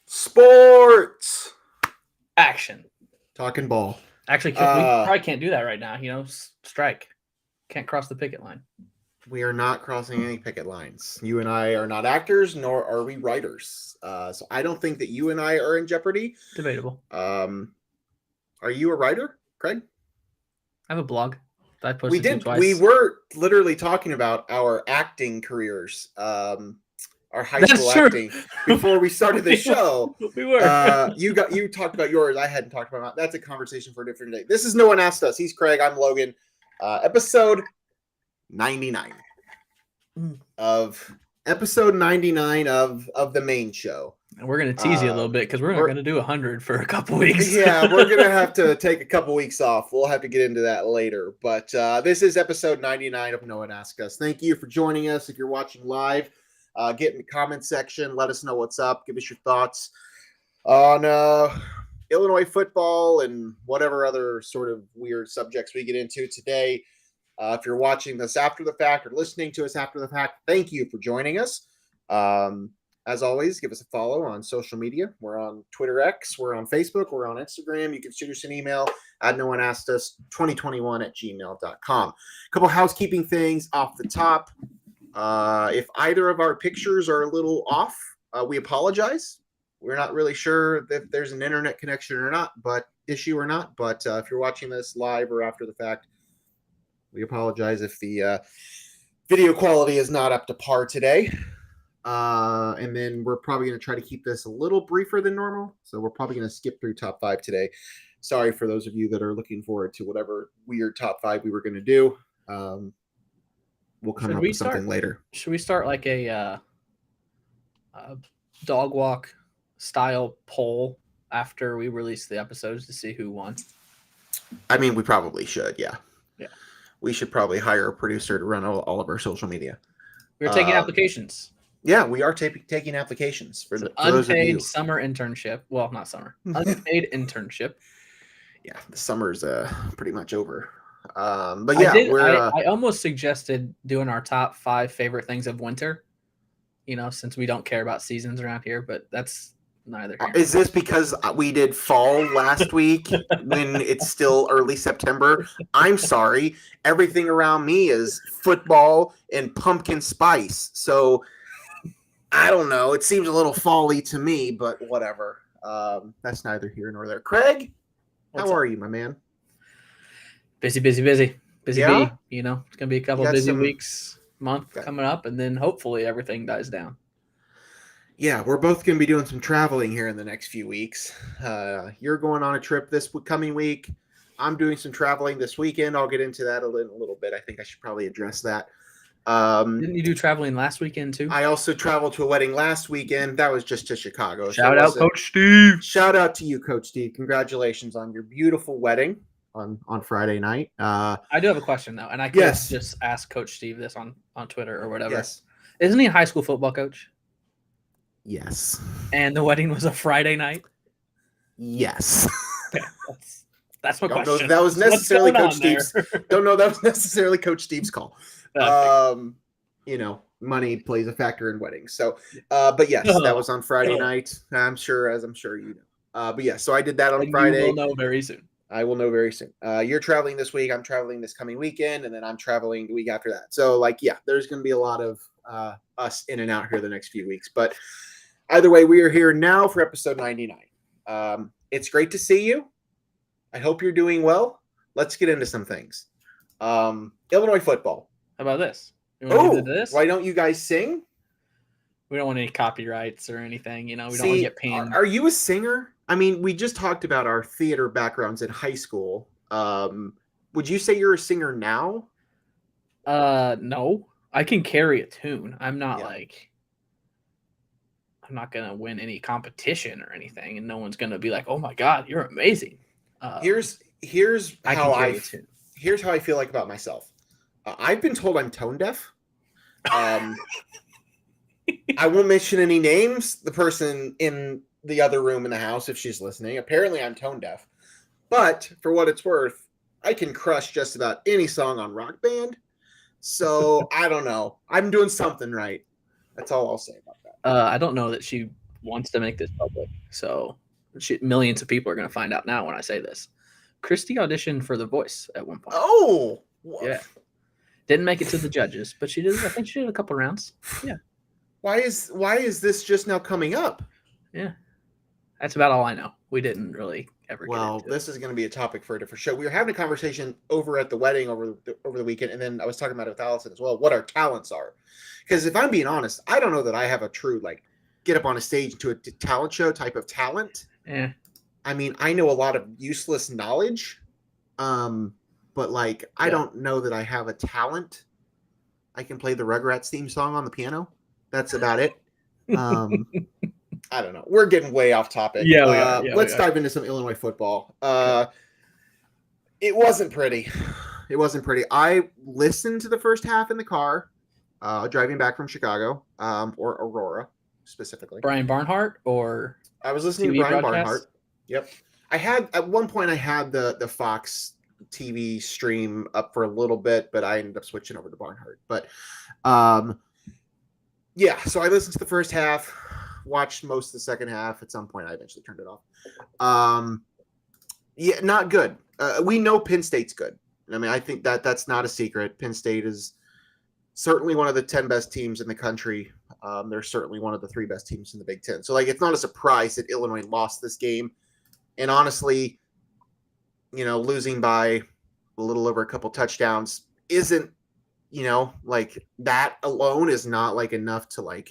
Sports Action. talking ball. Actually, we probably can't do that right now. Strike. Can't cross the picket line. We are not crossing any picket lines. You and I are not actors, nor are we writers. So I don't think that you and I are in jeopardy. Debatable. Are you a writer, Craig? I have a blog that I posted twice. We were literally talking about our acting careers. Our high school acting before we started the show. We were. You talked about yours. I hadn't talked about mine. That's a conversation for a different day. This is No One Asked Us. He's Craig. I'm Logan. Episode 99 of the main show. And we're going to tease you a little bit because we're not going to do 100 for a couple weeks. Yeah, we're going to have to take a couple weeks off. We'll have to get into that later. But this is episode 99 of No One Asked Us. Thank you for joining us. If you're watching live, get in the comment section. Let us know what's up. Give us your thoughts on Illinois football and whatever other sort of weird subjects we get into today. If you're watching this after the fact or listening to us after the fact, thank you for joining us. As always, give us a follow on social media. We're on Twitter X. We're on Facebook. We're on Instagram. You can shoot us an email at nooneaskedus2021@gmail.com. A couple housekeeping things off the top. If either of our pictures are a little off, we apologize. We're not really sure if there's an internet connection or not, but if you're watching this live or after the fact, we apologize if the video quality is not up to par today. And then we're probably going to try to keep this a little briefer than normal. So we're probably going to skip through top 5 today. Sorry for those of you that are looking forward to whatever weird top 5 we were going to do. We'll come up with something later. Should we start like a dog walk style poll after we release the episodes to see who won? I mean, we probably should. Yeah. Yeah. We should probably hire a producer to run all of our social media. We're taking applications. Yeah, we are taking applications for those of unpaid you. Summer internship. Well, not summer. Unpaid internship. Yeah, the summer's pretty much over. But yeah, I almost suggested doing our top 5 favorite things of winter. Since we don't care about seasons around here, but that's neither here. Is this because we did fall last week when it's still early September? I'm sorry. Everything around me is football and pumpkin spice. So I don't know. It seems a little fall-y to me, but whatever. That's neither here nor there. Craig, how are you, my man? Busy. Busy yeah? bee. It's going to be a couple busy weeks, month coming up, and then hopefully everything dies down. Yeah, we're both going to be doing some traveling here in the next few weeks. You're going on a trip this coming week. I'm doing some traveling this weekend. I'll get into that a little bit. I think I should probably address that. Didn't you do traveling last weekend too? I also traveled to a wedding last weekend. That was just to Chicago. Shout out, Coach Steve. Shout out to you, Coach Steve. Congratulations on your beautiful wedding on Friday night. I do have a question though, and I could just ask Coach Steve this on Twitter or whatever. Yes. Isn't he a high school football coach? Yes. And the wedding was a Friday night? Yes. Okay, that's my question. That was necessarily Coach Steve's. Don't know that was necessarily Coach Steve's call. Money plays a factor in weddings. So, but yes, that was on Friday night. I'm sure you know. But yeah, so I did that on Friday. You will know very soon. I will know very soon. You're traveling this week. I'm traveling this coming weekend, and then I'm traveling the week after that. So, there's going to be a lot of us in and out here the next few weeks. But either way, we are here now for episode 99. It's great to see you. I hope you're doing well. Let's get into some things. Illinois football. How about this? Why don't you guys sing? We don't want any copyrights or anything. We don't want to get panned. Are you a singer? I mean, we just talked about our theater backgrounds in high school. Would you say you're a singer now? No. I can carry a tune. I'm not I'm not going to win any competition or anything, and no one's going to be like, oh my God, you're amazing. Here's how I feel like about myself. I've been told I'm tone deaf. I won't mention any names. The person in the other room in the house, if she's listening, apparently I'm tone deaf. But for what it's worth, I can crush just about any song on Rock Band. So I don't know. I'm doing something right. That's all I'll say about that. I don't know that she wants to make this public, so millions of people are going to find out now when I say this. Christy auditioned for The Voice at one point. Oh, yeah. Didn't make it to the judges, but she did. I think she did a couple rounds. Yeah. Why is this just now coming up? Yeah. That's about all I know. We didn't really ever. Well, this is going to be a topic for a different show. We were having a conversation over at the wedding over the weekend, and then I was talking about it with Allison as well. What our talents are, because if I'm being honest, I don't know that I have a true get up on a stage to a talent show type of talent. Yeah. I mean, I know a lot of useless knowledge, but I don't know that I have a talent. I can play the Rugrats theme song on the piano. That's about it. I don't know. We're getting way off topic. Yeah, we are. Let's dive into some Illinois football. It wasn't pretty. It wasn't pretty. I listened to the first half in the car, driving back from Chicago, or Aurora specifically. Brian Barnhart, or I was listening TV to Brian broadcast? Barnhart. Yep. I had at one point I had the Fox TV stream up for a little bit, but I ended up switching over to Barnhart. But yeah, so I listened to the first half, watched most of the second half. At some point I eventually turned it off. Yeah, not good. We know Penn State's good. I mean, I think that's not a secret. Penn State is certainly one of the 10 best teams in the country. They're certainly one of the 3 best teams in the Big Ten. So it's not a surprise that Illinois lost this game. And honestly, losing by a little over a couple touchdowns isn't, that alone is not enough to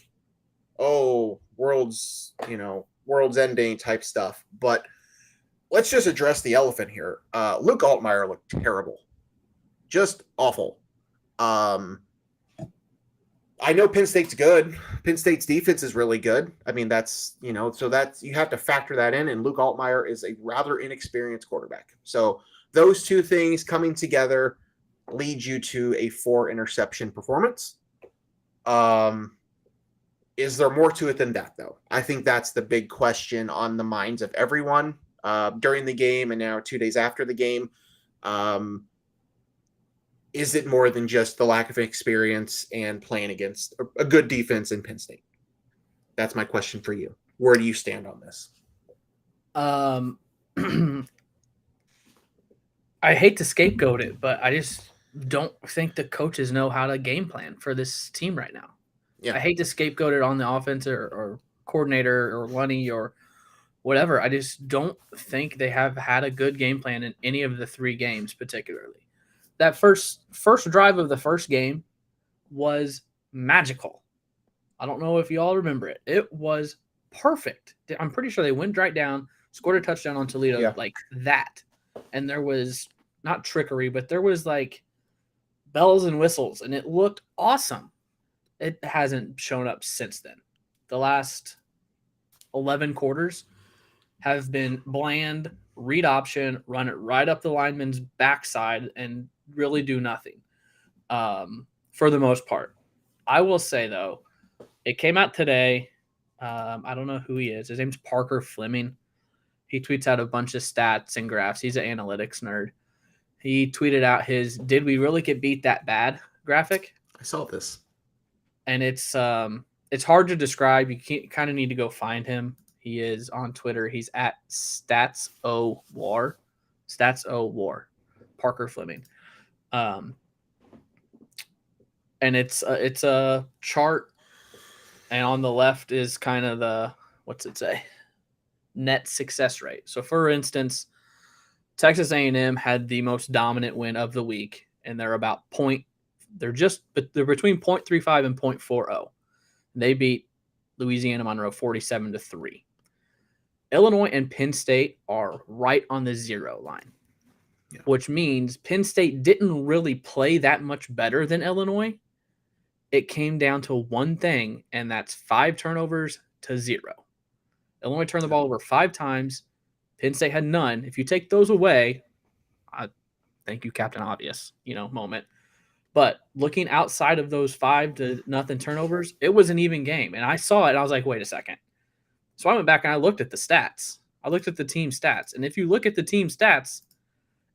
world's ending type stuff. But let's just address the elephant here. Luke Altmyer looked terrible. Just awful. I know Penn State's good. Penn State's defense is really good. I mean, that's, so that's, you have to factor that in. And Luke Altmyer is a rather inexperienced quarterback. So those two things coming together lead you to a 4 interception performance. Is there more to it than that, though? I think that's the big question on the minds of everyone during the game and now 2 days after the game. Is it more than just the lack of experience and playing against a good defense in Penn State? That's my question for you. Where do you stand on this? I hate to scapegoat it, but I just don't think the coaches know how to game plan for this team right now. Yeah. I hate to scapegoat it on the offense or coordinator or Lunny or whatever. I just don't think they have had a good game plan in any of the 3 games particularly. That first drive of the first game was magical. I don't know if you all remember it. It was perfect. I'm pretty sure they went right down, scored a touchdown on Toledo like that. And there was not trickery, but there was bells and whistles, and it looked awesome. It hasn't shown up since then. The last 11 quarters have been bland, read option, run it right up the lineman's backside, and really do nothing for the most part. I will say, though, it came out today. I don't know who he is. His name's Parker Fleming. He tweets out a bunch of stats and graphs. He's an analytics nerd. He tweeted out his "Did we really get beat that bad?" graphic. I saw this. And it's hard to describe. You kind of need to go find him. He is on Twitter. He's at StatsOWar. StatsOWar. Parker Fleming. And it's a chart, and on the left is kind of the, what's it say? Net success rate. So for instance, Texas A&M had the most dominant win of the week, and they're between 0.35 and 0.40. They beat Louisiana Monroe 47-3. Illinois and Penn State are right on the 0 line, which means Penn State didn't really play that much better than Illinois. It came down to one thing, and that's 5 turnovers to 0. Illinois turned the ball over 5 times. Penn State had none. If you take those away, thank you, Captain Obvious, moment. But looking outside of those 5-0 turnovers, it was an even game. And I saw it and I was like, wait a second. So I went back and I looked at the stats. I looked at the team stats. And if you look at the team stats,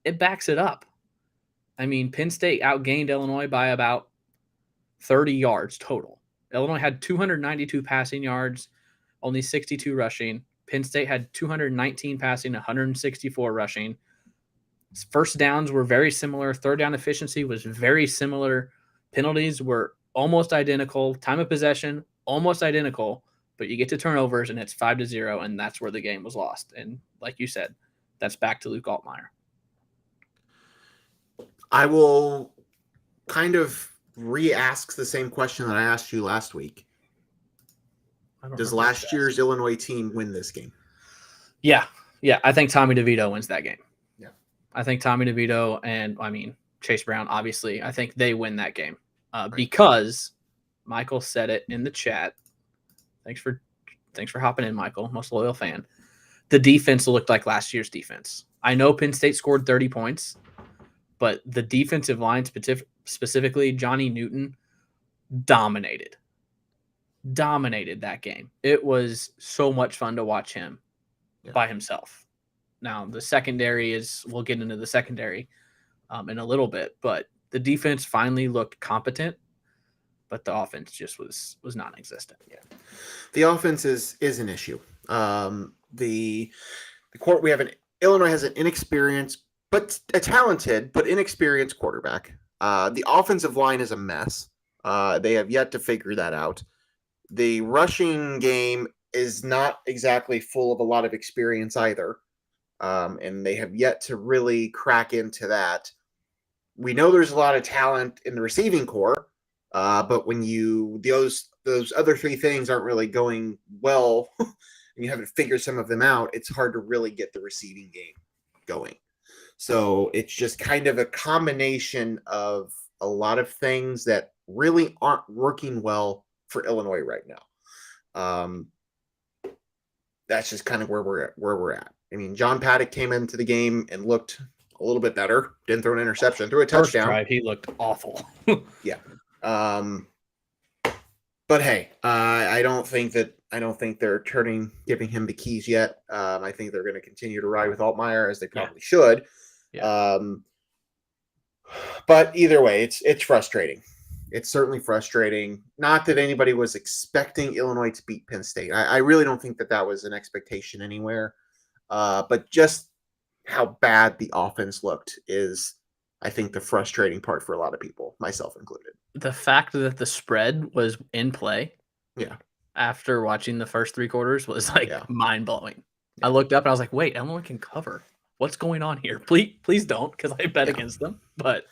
it backs it up. I mean, Penn State outgained Illinois by about 30 yards total. Illinois had 292 passing yards, only 62 rushing. Penn State had 219 passing, 164 rushing. First downs were very similar. Third down efficiency was very similar. Penalties were almost identical. Time of possession, almost identical. But you get to turnovers, and it's 5-0, and that's where the game was lost. And like you said, that's back to Luke Altmyer. I will kind of re-ask the same question that I asked you last week. Does last year's Illinois team win this game? Yeah. I think Tommy DeVito wins that game. Yeah. I think Tommy DeVito and, Chase Brown, obviously, I think they win that game because Michael said it in the chat. Thanks for hopping in, Michael, most loyal fan. The defense looked like last year's defense. I know Penn State scored 30 points, but the defensive line, specifically Johnny Newton, dominated that game. It was so much fun to watch him by himself. Now, the secondary we'll get into the secondary in a little bit, but the defense finally looked competent, but the offense just was non-existent. Yeah. The offense is an issue. The court, Illinois has an inexperienced, but a talented, but inexperienced quarterback. The offensive line is a mess. They have yet to figure that out. The rushing game is not exactly full of a lot of experience either. And they have yet to really crack into that. We know there's a lot of talent in the receiving core, but when those other three things aren't really going well, and you haven't figured some of them out, it's hard to really get the receiving game going. So it's just kind of a combination of a lot of things that really aren't working well for Illinois right now. That's just kind of where we're at. I mean, John Paddock came into the game and looked a little bit better. Didn't throw an interception, threw a touchdown. First drive, he looked awful. Yeah. But hey, I don't think they're giving him the keys yet. I think they're going to continue to ride with Altmyer, as they probably should. Yeah. But either way, it's frustrating. It's certainly frustrating. Not that anybody was expecting Illinois to beat Penn State. I really don't think that was an expectation anywhere. But just how bad the offense looked is, I think, the frustrating part for a lot of people, myself included. The fact that the spread was in play, after watching the first three quarters was mind blowing. Yeah. I looked up and I was like, "Wait, Illinois can cover. What's going on here? Please don't," because I bet against them. But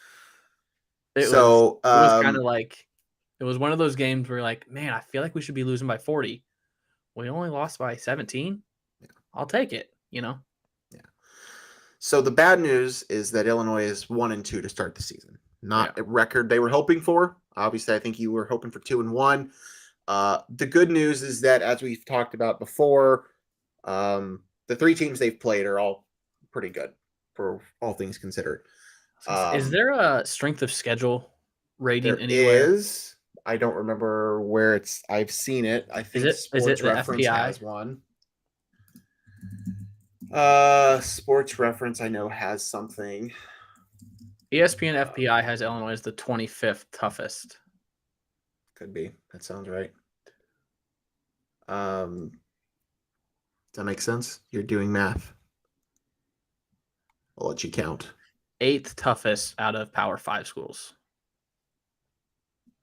it was kind of like it was one of those games where you're like, "Man, I feel like we should be losing by 40. We only lost by 17. I'll take it." Yeah. So the bad news is that Illinois is 1-2 to start the season. Not a record they were hoping for. Obviously, I think you were hoping for 2-1. The good news is that, as we've talked about before, the three teams they've played are all pretty good for all things considered. Is there a strength of schedule rating anywhere? Is. I don't remember where it's. I've seen it. I think Sports Reference has one. Sports Reference, I know, has something. ESPN FPI has Illinois as the 25th toughest. Could be. That sounds right. Does that make sense? You're doing math. I'll let you count. 8th toughest out of Power 5 schools.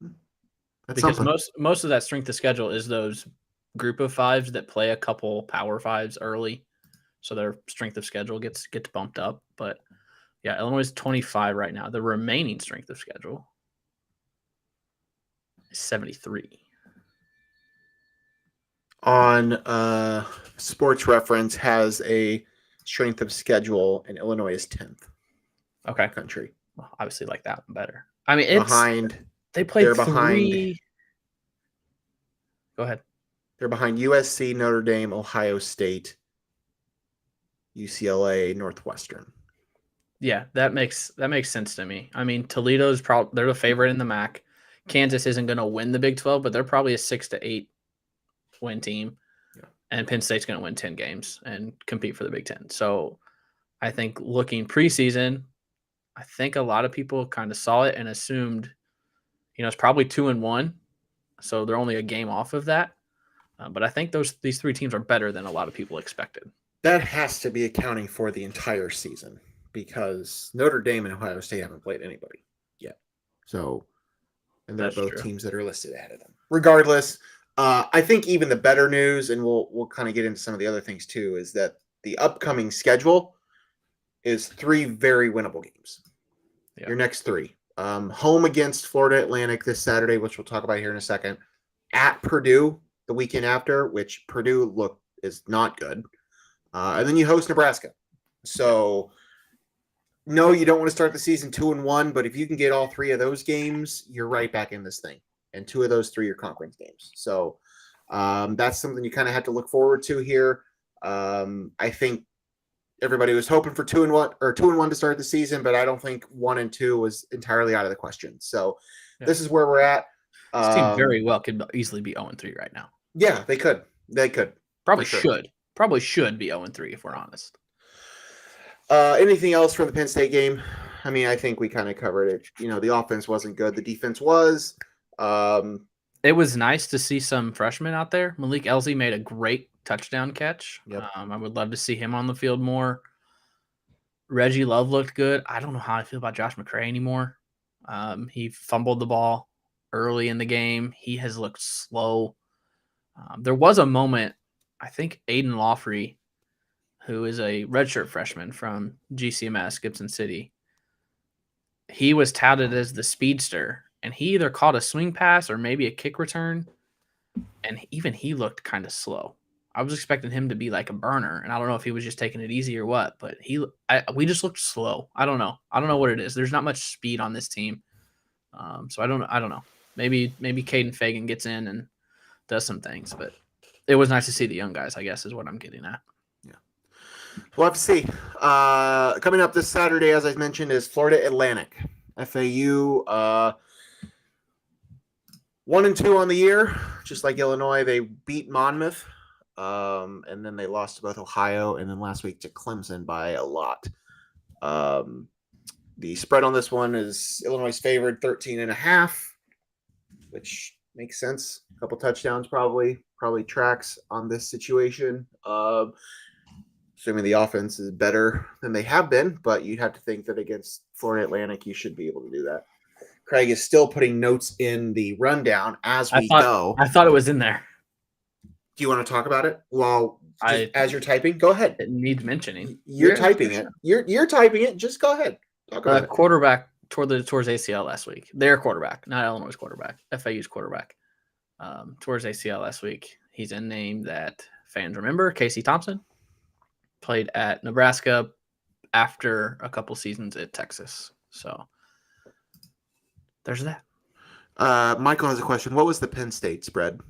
That's because something. most of that strength of schedule is those group of fives that play a couple Power 5s early. So their strength of schedule gets bumped up. But yeah, Illinois is 25 right now. The remaining strength of schedule is 73. On Sports Reference has a strength of schedule, and Illinois is 10th. Okay. Country. Well, obviously like that one better. I mean, it's behind. They played they're three. Behind, Go ahead. They're behind USC, Notre Dame, Ohio State, UCLA, Northwestern. Yeah, that makes sense to me. I mean, Toledo's they're the favorite in the MAC. Kansas isn't going to win the Big 12, but they're probably a 6 to 8 win team. Yeah. And Penn State's going to win 10 games and compete for the Big 10. So I think looking preseason, I think a lot of people kind of saw it and assumed, it's probably 2-1. So they're only a game off of that. But I think these three teams are better than a lot of people expected. That has to be accounting for the entire season because Notre Dame and Ohio State haven't played anybody yet. So, and they're both teams that are listed ahead of them. Regardless, I think even the better news, and we'll kind of get into some of the other things too, is that the upcoming schedule is 3 very winnable games. Yeah. Your next 3. Home against Florida Atlantic this Saturday, which we'll talk about here in a second. At Purdue the weekend after, which Purdue is not good. And then you host Nebraska. So, no, you don't want to start the season 2-1, but if you can get all 3 of those games, you're right back in this thing. And 2 of those 3 are conference games. So, that's something you kind of have to look forward to here. I think everybody was hoping for 2-1 to start the season, but I don't think 1 and 2 was entirely out of the question. So, This is where we're at. This team very well could easily be 0-3 right now. Yeah, they could. Probably should. Probably should be 0-3 if we're honest. Anything else from the Penn State game? I mean, I think we kind of covered it. The offense wasn't good. The defense was. It was nice to see some freshmen out there. Malik Elzy made a great touchdown catch. Yep. I would love to see him on the field more. Reggie Love looked good. I don't know how I feel about Josh McCray anymore. He fumbled the ball early in the game. He has looked slow. There was a moment, I think Aiden Lawfrey, who is a redshirt freshman from GCMS, Gibson City, he was touted as the speedster, and he either caught a swing pass or maybe a kick return, and even he looked kind of slow. I was expecting him to be like a burner, and I don't know if he was just taking it easy or what, but we just looked slow. I don't know what it is. There's not much speed on this team, so I don't know. Maybe Caden Fagan gets in and does some things, but it was nice to see the young guys, I guess, is what I'm getting at. Yeah. We'll have to see. Coming up this Saturday, as I mentioned, is Florida Atlantic. FAU 1-2 on the year, just like Illinois. They beat Monmouth, and then they lost to both Ohio, and then last week to Clemson by a lot. The spread on this one is Illinois favored 13.5, which makes sense. A couple touchdowns probably tracks on this situation. Assuming the offense is better than they have been, but you'd have to think that against Florida Atlantic, you should be able to do that. Craig is still putting notes in the rundown as we go. I thought it was in there. Do you want to talk about it? Well, as you're typing, go ahead. It needs mentioning. You're typing it. You're typing it. Just go ahead. Talk about it. Quarterback towards ACL last week. Their quarterback, not Illinois' quarterback. FAU's quarterback. Towards ACL last week. He's a name that fans remember. Casey Thompson played at Nebraska after a couple seasons at Texas. So there's that. Michael has a question. What was the Penn State spread?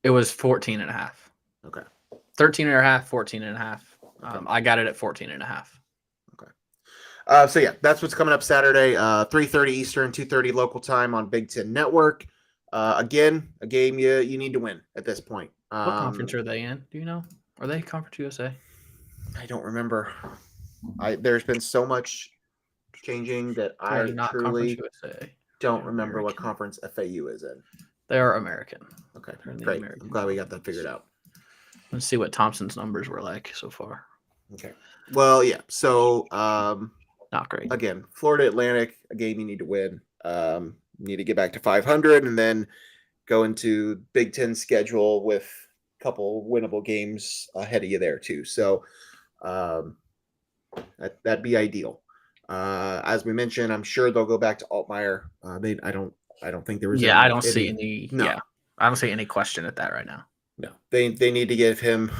It was 14.5. Okay. 13.5, 14.5. Okay. I got it at 14.5. Okay. So yeah, that's what's coming up Saturday, 3:30 Eastern, 2:30 local time on Big Ten Network. Again, a game you need to win at this point. What conference are they in? Do you know? Are they Conference USA? I don't remember. There's been so much changing that I truly don't remember what conference FAU is in. They are American. Okay, great. I'm glad we got that figured out. Let's see what Thompson's numbers were like so far. Okay. Well, yeah. So, not great. Again, Florida Atlantic, a game you need to win. You need to get back to 500 and then go into Big Ten schedule with a couple winnable games ahead of you there too. So, that'd be ideal. As we mentioned, I'm sure they'll go back to Altmyer. I don't think there was. Yeah, I don't see any. No. Yeah, I don't see any question at that right now. No, they need to give him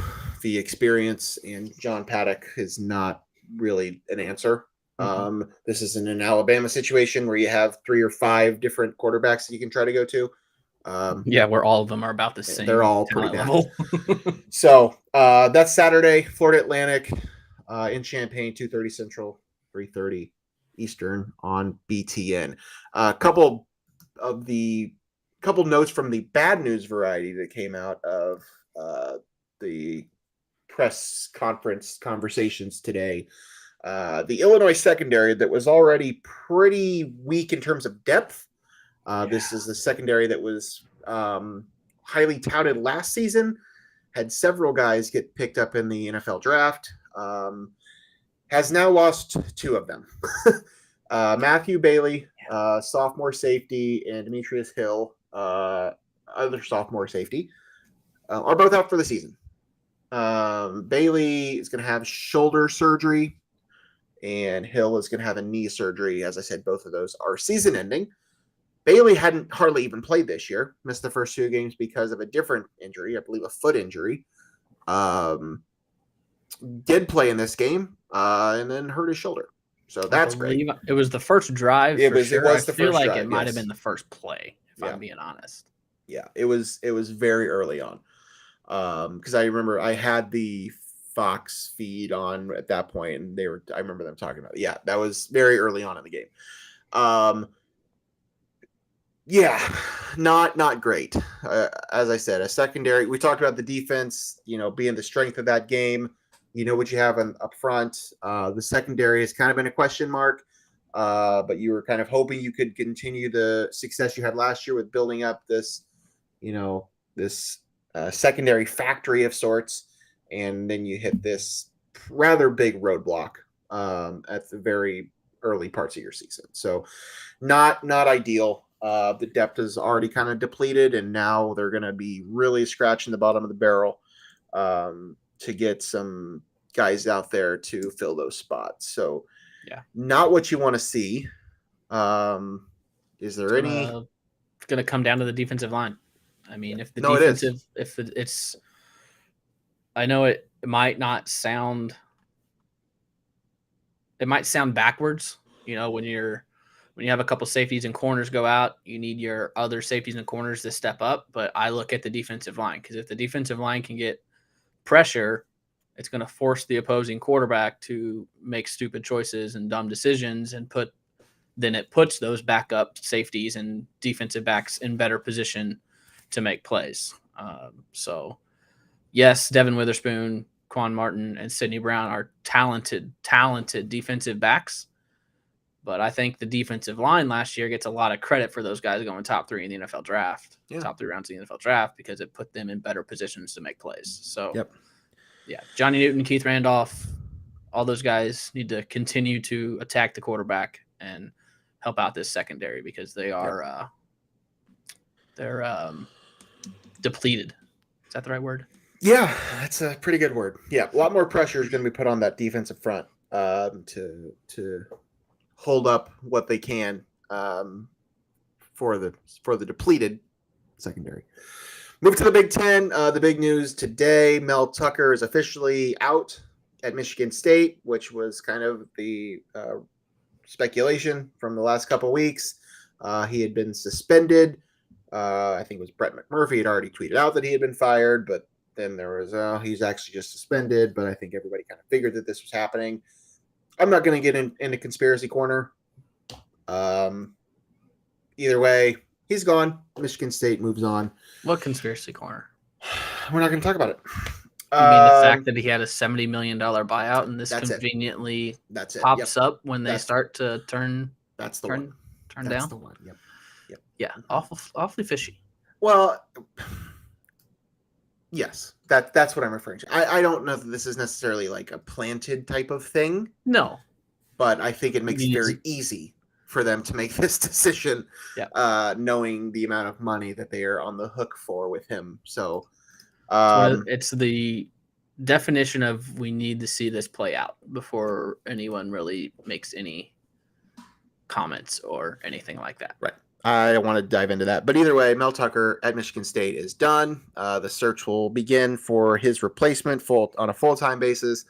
the experience, and John Paddock is not really an answer. Mm-hmm. This isn't an Alabama situation where you have 3 or 5 different quarterbacks that you can try to go to. Where all of them are about the same. They're all pretty bad. So that's Saturday, Florida Atlantic in Champaign, 2:30 Central. 3:30 Eastern on BTN. A couple notes from the bad news variety that came out of the press conference conversations today. The Illinois secondary that was already pretty weak in terms of depth. This is the secondary that was highly touted last season, had several guys get picked up in the NFL draft, has now lost two of them. Matthew Bailey, sophomore safety, and Demetrius Hill, other sophomore safety, are both out for the season. Bailey is going to have shoulder surgery, and Hill is going to have a knee surgery. As I said, both of those are season ending. Bailey hadn't hardly even played this year, missed the first 2 games because of a different injury, I believe a foot injury. Did play in this game and then hurt his shoulder. So that's great. It was the first drive. It was the I feel first like drive, it might have been the first play, if I'm being honest. Yeah, it was very early on. Because I remember I had the Fox feed on at that point, and I remember them talking about it. Yeah, that was very early on in the game. Yeah, not great. As I said, a secondary. We talked about the defense, being the strength of that game. You know what you have up front. The secondary has kind of been a question mark, but you were kind of hoping you could continue the success you had last year with building up this, this secondary factory of sorts, and then you hit this rather big roadblock at the very early parts of your season. So, not ideal. The depth is already kind of depleted, and now they're going to be really scratching the bottom of the barrel to get some guys out there to fill those spots. So, not what you want to see. Is there It's going to come down to the defensive line. I mean, if the defensive, it's, I know it might not sound. It might sound backwards, when you have a couple safeties and corners go out, you need your other safeties and corners to step up. But I look at the defensive line, because if the defensive line can get pressure, it's going to force the opposing quarterback to make stupid choices and dumb decisions, and then it puts those backup safeties and defensive backs in better position to make plays. So, yes, Devin Witherspoon, Quan Martin, and Sidney Brown are talented defensive backs. But I think the defensive line last year gets a lot of credit for those guys going top 3 in the NFL draft, top 3 rounds in the NFL draft, because it put them in better positions to make plays. So, Johnny Newton, Keith Randolph, all those guys need to continue to attack the quarterback and help out this secondary, because they are they're depleted. Is that the right word? Yeah, that's a pretty good word. Yeah, a lot more pressure is going to be put on that defensive front to hold up what they can for the depleted secondary. Move to the Big Ten. The big news today: Mel Tucker is officially out at Michigan State, which was kind of the speculation from the last couple of weeks. He had been suspended. I think it was Brett McMurphy had already tweeted out that he had been fired, but then there was he's actually just suspended. But I think everybody kind of figured that this was happening. I'm not going to get into conspiracy corner. Either way, he's gone. Michigan State moves on. What conspiracy corner? We're not going to talk about it. You mean the fact that he had a $70 million buyout, and this conveniently pops up when they start to turn down? That's the one. Yep. Yeah, awfully fishy. Well, yes, that's what I'm referring to. I don't know that this is necessarily like a planted type of thing. No. But I think it makes it very easy for them to make this decision, knowing the amount of money that they are on the hook for with him. So it's the definition of we need to see this play out before anyone really makes any comments or anything like that. Right. I don't want to dive into that. But either way, Mel Tucker at Michigan State is done. The search will begin for his replacement on a full-time basis.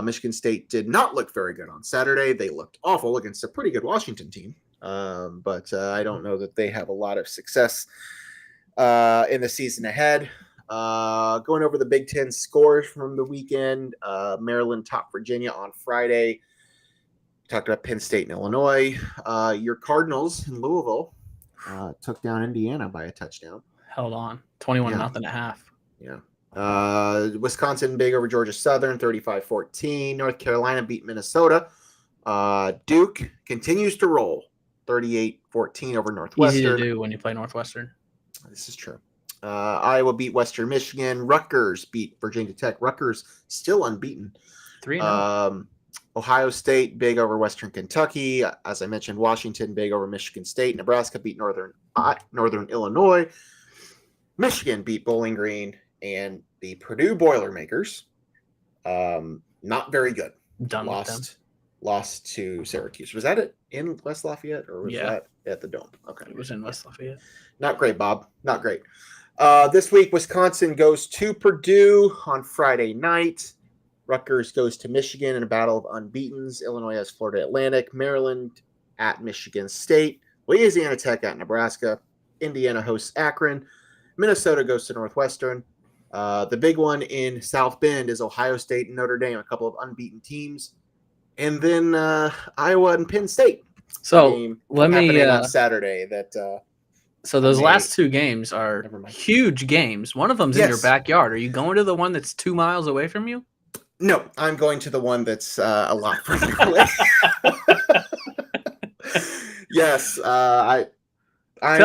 Michigan State did not look very good on Saturday. They looked awful against a pretty good Washington team. But I don't know that they have a lot of success in the season ahead. Going over the Big Ten scores from the weekend, Maryland topped Virginia on Friday. talked about Penn State and Illinois. Your Cardinals in Louisville took down Indiana by a touchdown. Held on. 21-0 at half. Yeah. Wisconsin big over Georgia Southern, 35-14. North Carolina beat Minnesota. Duke continues to roll, 38-14 over Northwestern. Easy to do when you play Northwestern. This is true. Iowa beat Western Michigan. Rutgers beat Virginia Tech. Rutgers still unbeaten. 3-0. Ohio State big over Western Kentucky. As I mentioned, Washington big over Michigan State. Nebraska beat Northern Illinois. Michigan beat Bowling Green, and the Purdue Boilermakers, not very good. Lost to Syracuse. Was that it in West Lafayette, or was that at the Dome? Okay, it was in West Lafayette. Not great, Bob. Not great. This week, Wisconsin goes to Purdue on Friday night. Rutgers goes to Michigan in a battle of unbeatens. Illinois has Florida Atlantic. Maryland at Michigan State. Louisiana Tech at Nebraska. Indiana hosts Akron. Minnesota goes to Northwestern. The big one in South Bend is Ohio State and Notre Dame, a couple of unbeaten teams. And then Iowa and Penn State. So let me on Saturday. So those last two games are huge games. One of them's in your backyard. Are you going to the one that's 2 miles away from you? No, I'm going to the one that's a lot further away. Yes, I'm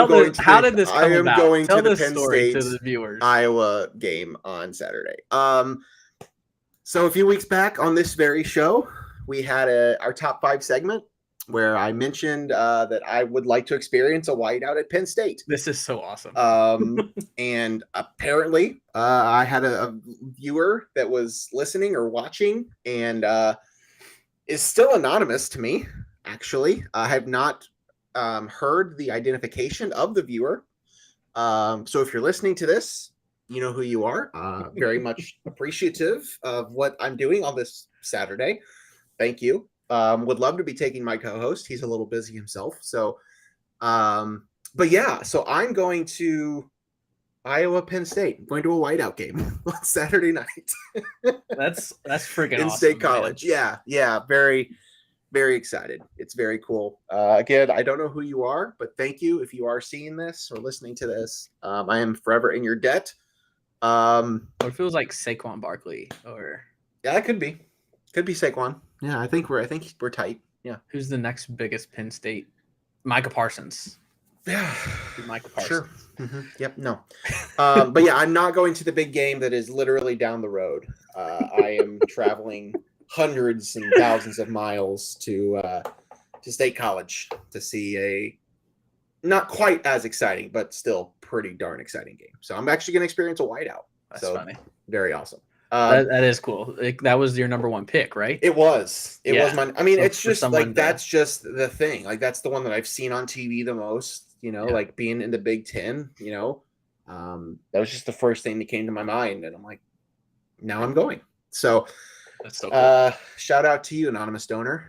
going to. How did this come about? Going Tell to the this Penn story State to the viewers. Iowa game on Saturday. So a few weeks back on this very show, we had our top 5 segment where I mentioned that I would like to experience a whiteout at Penn State. This is so awesome. And apparently I had a viewer that was listening or watching and is still anonymous to me, actually. I have not heard the identification of the viewer. So if you're listening to this, you know who you are. Very much appreciative of what I'm doing on this Saturday. Thank you. Would love to be taking my co-host. He's a little busy himself. So, but yeah, so I'm going to Iowa Penn State. I'm going to a whiteout game on Saturday night. That's freaking in awesome, State College. Man. Yeah. Very, very excited. It's very cool. Again, I don't know who you are, but thank you if you are seeing this or listening to this. I am forever in your debt. What if it was like Saquon Barkley or? Yeah, it could be. Could be Saquon. Yeah, I think we're tight. Yeah. Who's the next biggest Penn State? Micah Parsons. Yeah. Micah Parsons. Sure. Mm-hmm. Yep. No. But yeah, I'm not going to the big game that is literally down the road. I am traveling hundreds and thousands of miles to State College to see a not quite as exciting, but still pretty darn exciting game. So I'm actually going to experience a whiteout. That's funny. Very awesome. That is cool. That was your number 1 pick, right? It was. It was my. I mean, so it's just like that's just the thing. Like that's the one that I've seen on TV the most. You know, like being in the Big Ten. You know, that was just the first thing that came to my mind, and I'm like, now I'm going. So, that's so cool. Shout out to you, anonymous donor.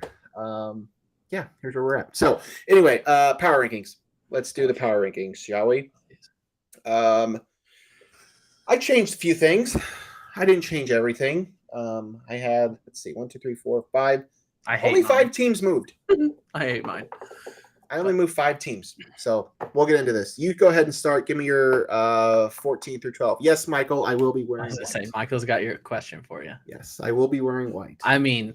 Yeah, here's where we're at. So anyway, power rankings. Let's do the power rankings, shall we? I changed a few things. I didn't change everything. I had, let's see, 1, 2, 3, 4, 5. Only 5 teams moved. I hate mine. I only moved 5 teams. So we'll get into this. You go ahead and start. Give me your 14 through 12. Yes, Michael, I will be wearing white. Michael's got your question for you. Yes, I will be wearing white. I mean,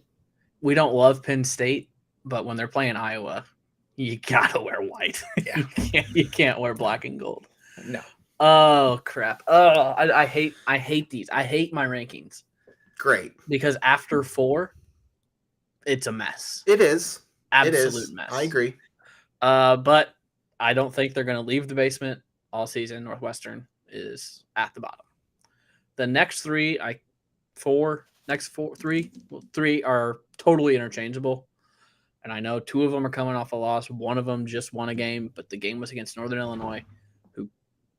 we don't love Penn State, but when they're playing Iowa, you gotta wear white. Yeah. you can't wear black and gold. No. Oh crap! Oh, I hate these. I hate my rankings. Great. Because after 4, it's a mess. It is. Absolute mess. I agree. But I don't think they're going to leave the basement all season. Northwestern is at the bottom. The next 3, 3 are totally interchangeable. And I know 2 of them are coming off a loss. One of them just won a game, but the game was against Northern Illinois, who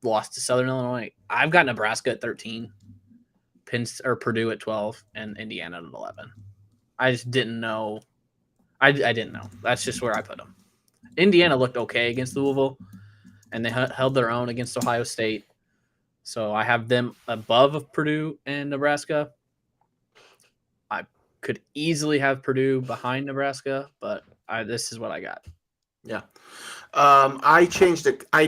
lost to Southern Illinois. I've got Nebraska at 13, Purdue at 12, and Indiana at 11. I just didn't know. I didn't know. That's just where I put them. Indiana looked okay against Louisville, and they held their own against Ohio State. So I have them above Purdue and Nebraska. I could easily have Purdue behind Nebraska, but this is what I got. Yeah. I changed it. I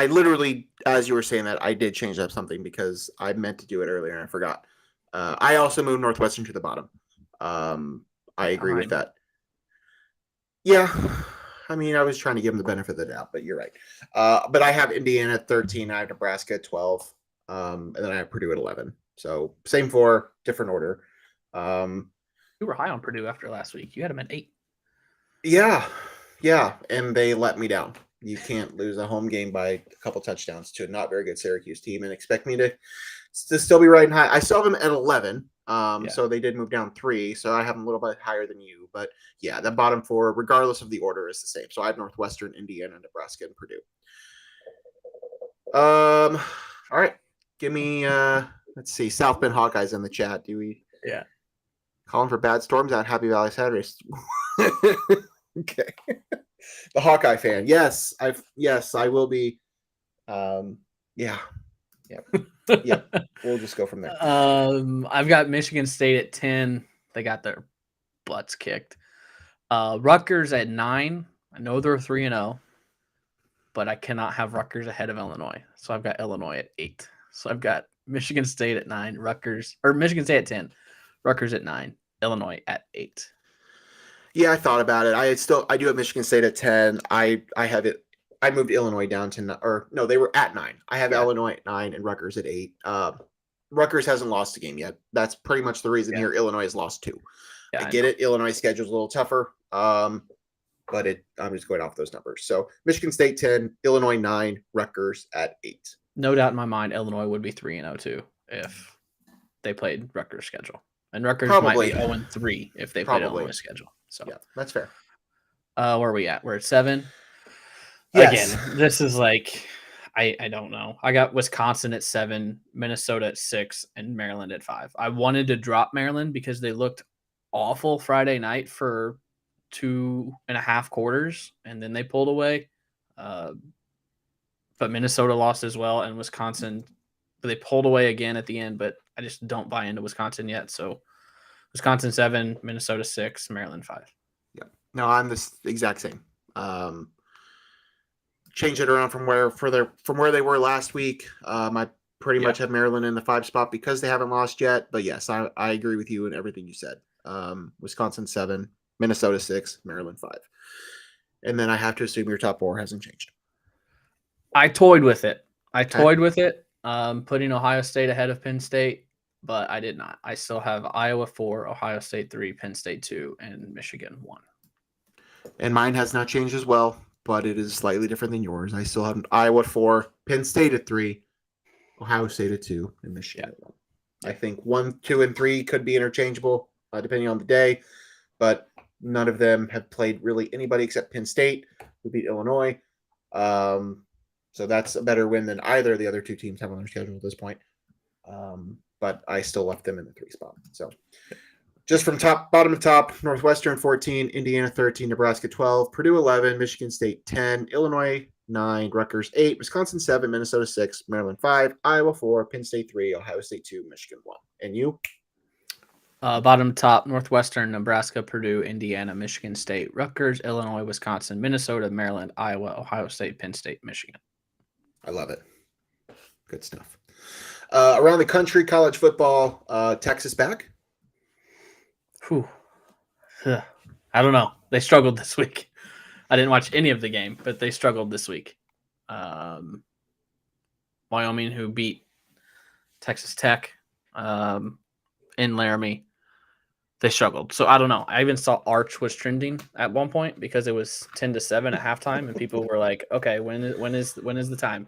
literally, as you were saying that, I did change up something because I meant to do it earlier and I forgot. I also moved Northwestern to the bottom. I agree with that. Yeah. I mean, I was trying to give them the benefit of the doubt, but you're right. But I have Indiana at 13. I have Nebraska at 12. And then I have Purdue at 11. So same 4, different order. You were high on Purdue after last week. You had them at 8. Yeah. Yeah. And they let me down. You can't lose a home game by a couple touchdowns to a not very good Syracuse team and expect me to still be riding high. I still have them at 11. So they did move down 3. So I have them a little bit higher than you. But yeah, the bottom 4, regardless of the order, is the same. So I have Northwestern, Indiana, Nebraska, and Purdue. All right. Give me let's see, South Bend Hawkeyes in the chat. Do we calling for bad storms at Happy Valley Saturdays? Okay. The Hawkeye fan. Yes, I will be. Yeah. We'll just go from there. I've got Michigan State at 10. They got their butts kicked. Rutgers at 9. I know they're 3-0, but I cannot have Rutgers ahead of Illinois. So I've got Illinois at 8. So I've got Michigan State at 9, Michigan State at 10, Rutgers at 9, Illinois at 8. Yeah, I thought about it. I do have Michigan State at 10. I have it. I moved Illinois down to, or no, they were at 9. I have Illinois at 9 and Rutgers at 8. Rutgers hasn't lost a game yet. That's pretty much the reason here. Illinois has lost 2. I get it. Illinois' schedule's a little tougher, but I'm just going off those numbers. So Michigan State 10, Illinois 9, Rutgers at 8. No doubt in my mind, Illinois would be 3-0 too if they played Rutgers' schedule, and Rutgers might be 0-3 if they played Illinois' schedule. So yeah, that's fair. Where are we at? We're at 7. Yes. Again, this is like I don't know. I got Wisconsin at 7, Minnesota at 6, and Maryland at 5. I wanted to drop Maryland because they looked awful Friday night for 2.5 quarters, and then they pulled away. But Minnesota lost as well, and Wisconsin, but they pulled away again at the end. But I just don't buy into Wisconsin yet. So Wisconsin 7, Minnesota 6, Maryland 5. Yeah, no, I'm the exact same. Change it around from where they were last week. I pretty much have Maryland in the 5 spot because they haven't lost yet. But yes, I agree with you in everything you said. Wisconsin 7, Minnesota 6, Maryland 5. And then I have to assume your top 4 hasn't changed. I toyed with it. Putting Ohio State ahead of Penn State, but I did not. I still have Iowa 4, Ohio State 3, Penn State 2, and Michigan 1. And mine has not changed as well, but it is slightly different than yours. I still have Iowa 4, Penn State at 3, Ohio State at 2, and Michigan at 1. I think 1, 2, and 3 could be interchangeable depending on the day, but none of them have played really anybody except Penn State, who beat Illinois. So that's a better win than either of the other 2 teams have on their schedule at this point. But I still left them in the 3 spot. So just from bottom to top, Northwestern 14, Indiana 13, Nebraska 12, Purdue 11, Michigan State 10, Illinois 9, Rutgers 8, Wisconsin 7, Minnesota 6, Maryland 5, Iowa 4, Penn State 3, Ohio State 2, Michigan 1. And you? Bottom to top, Northwestern, Nebraska, Purdue, Indiana, Michigan State, Rutgers, Illinois, Wisconsin, Minnesota, Maryland, Iowa, Ohio State, Penn State, Michigan. I love it. Good stuff. Around the country, college football, Texas back? Whew. I don't know. They struggled this week. I didn't watch any of the game, but they struggled this week. Wyoming, who beat Texas Tech in Laramie, they struggled. So I don't know. I even saw Arch was trending at one point because it was 10-7 at halftime, and people were like, "Okay, when is the time?"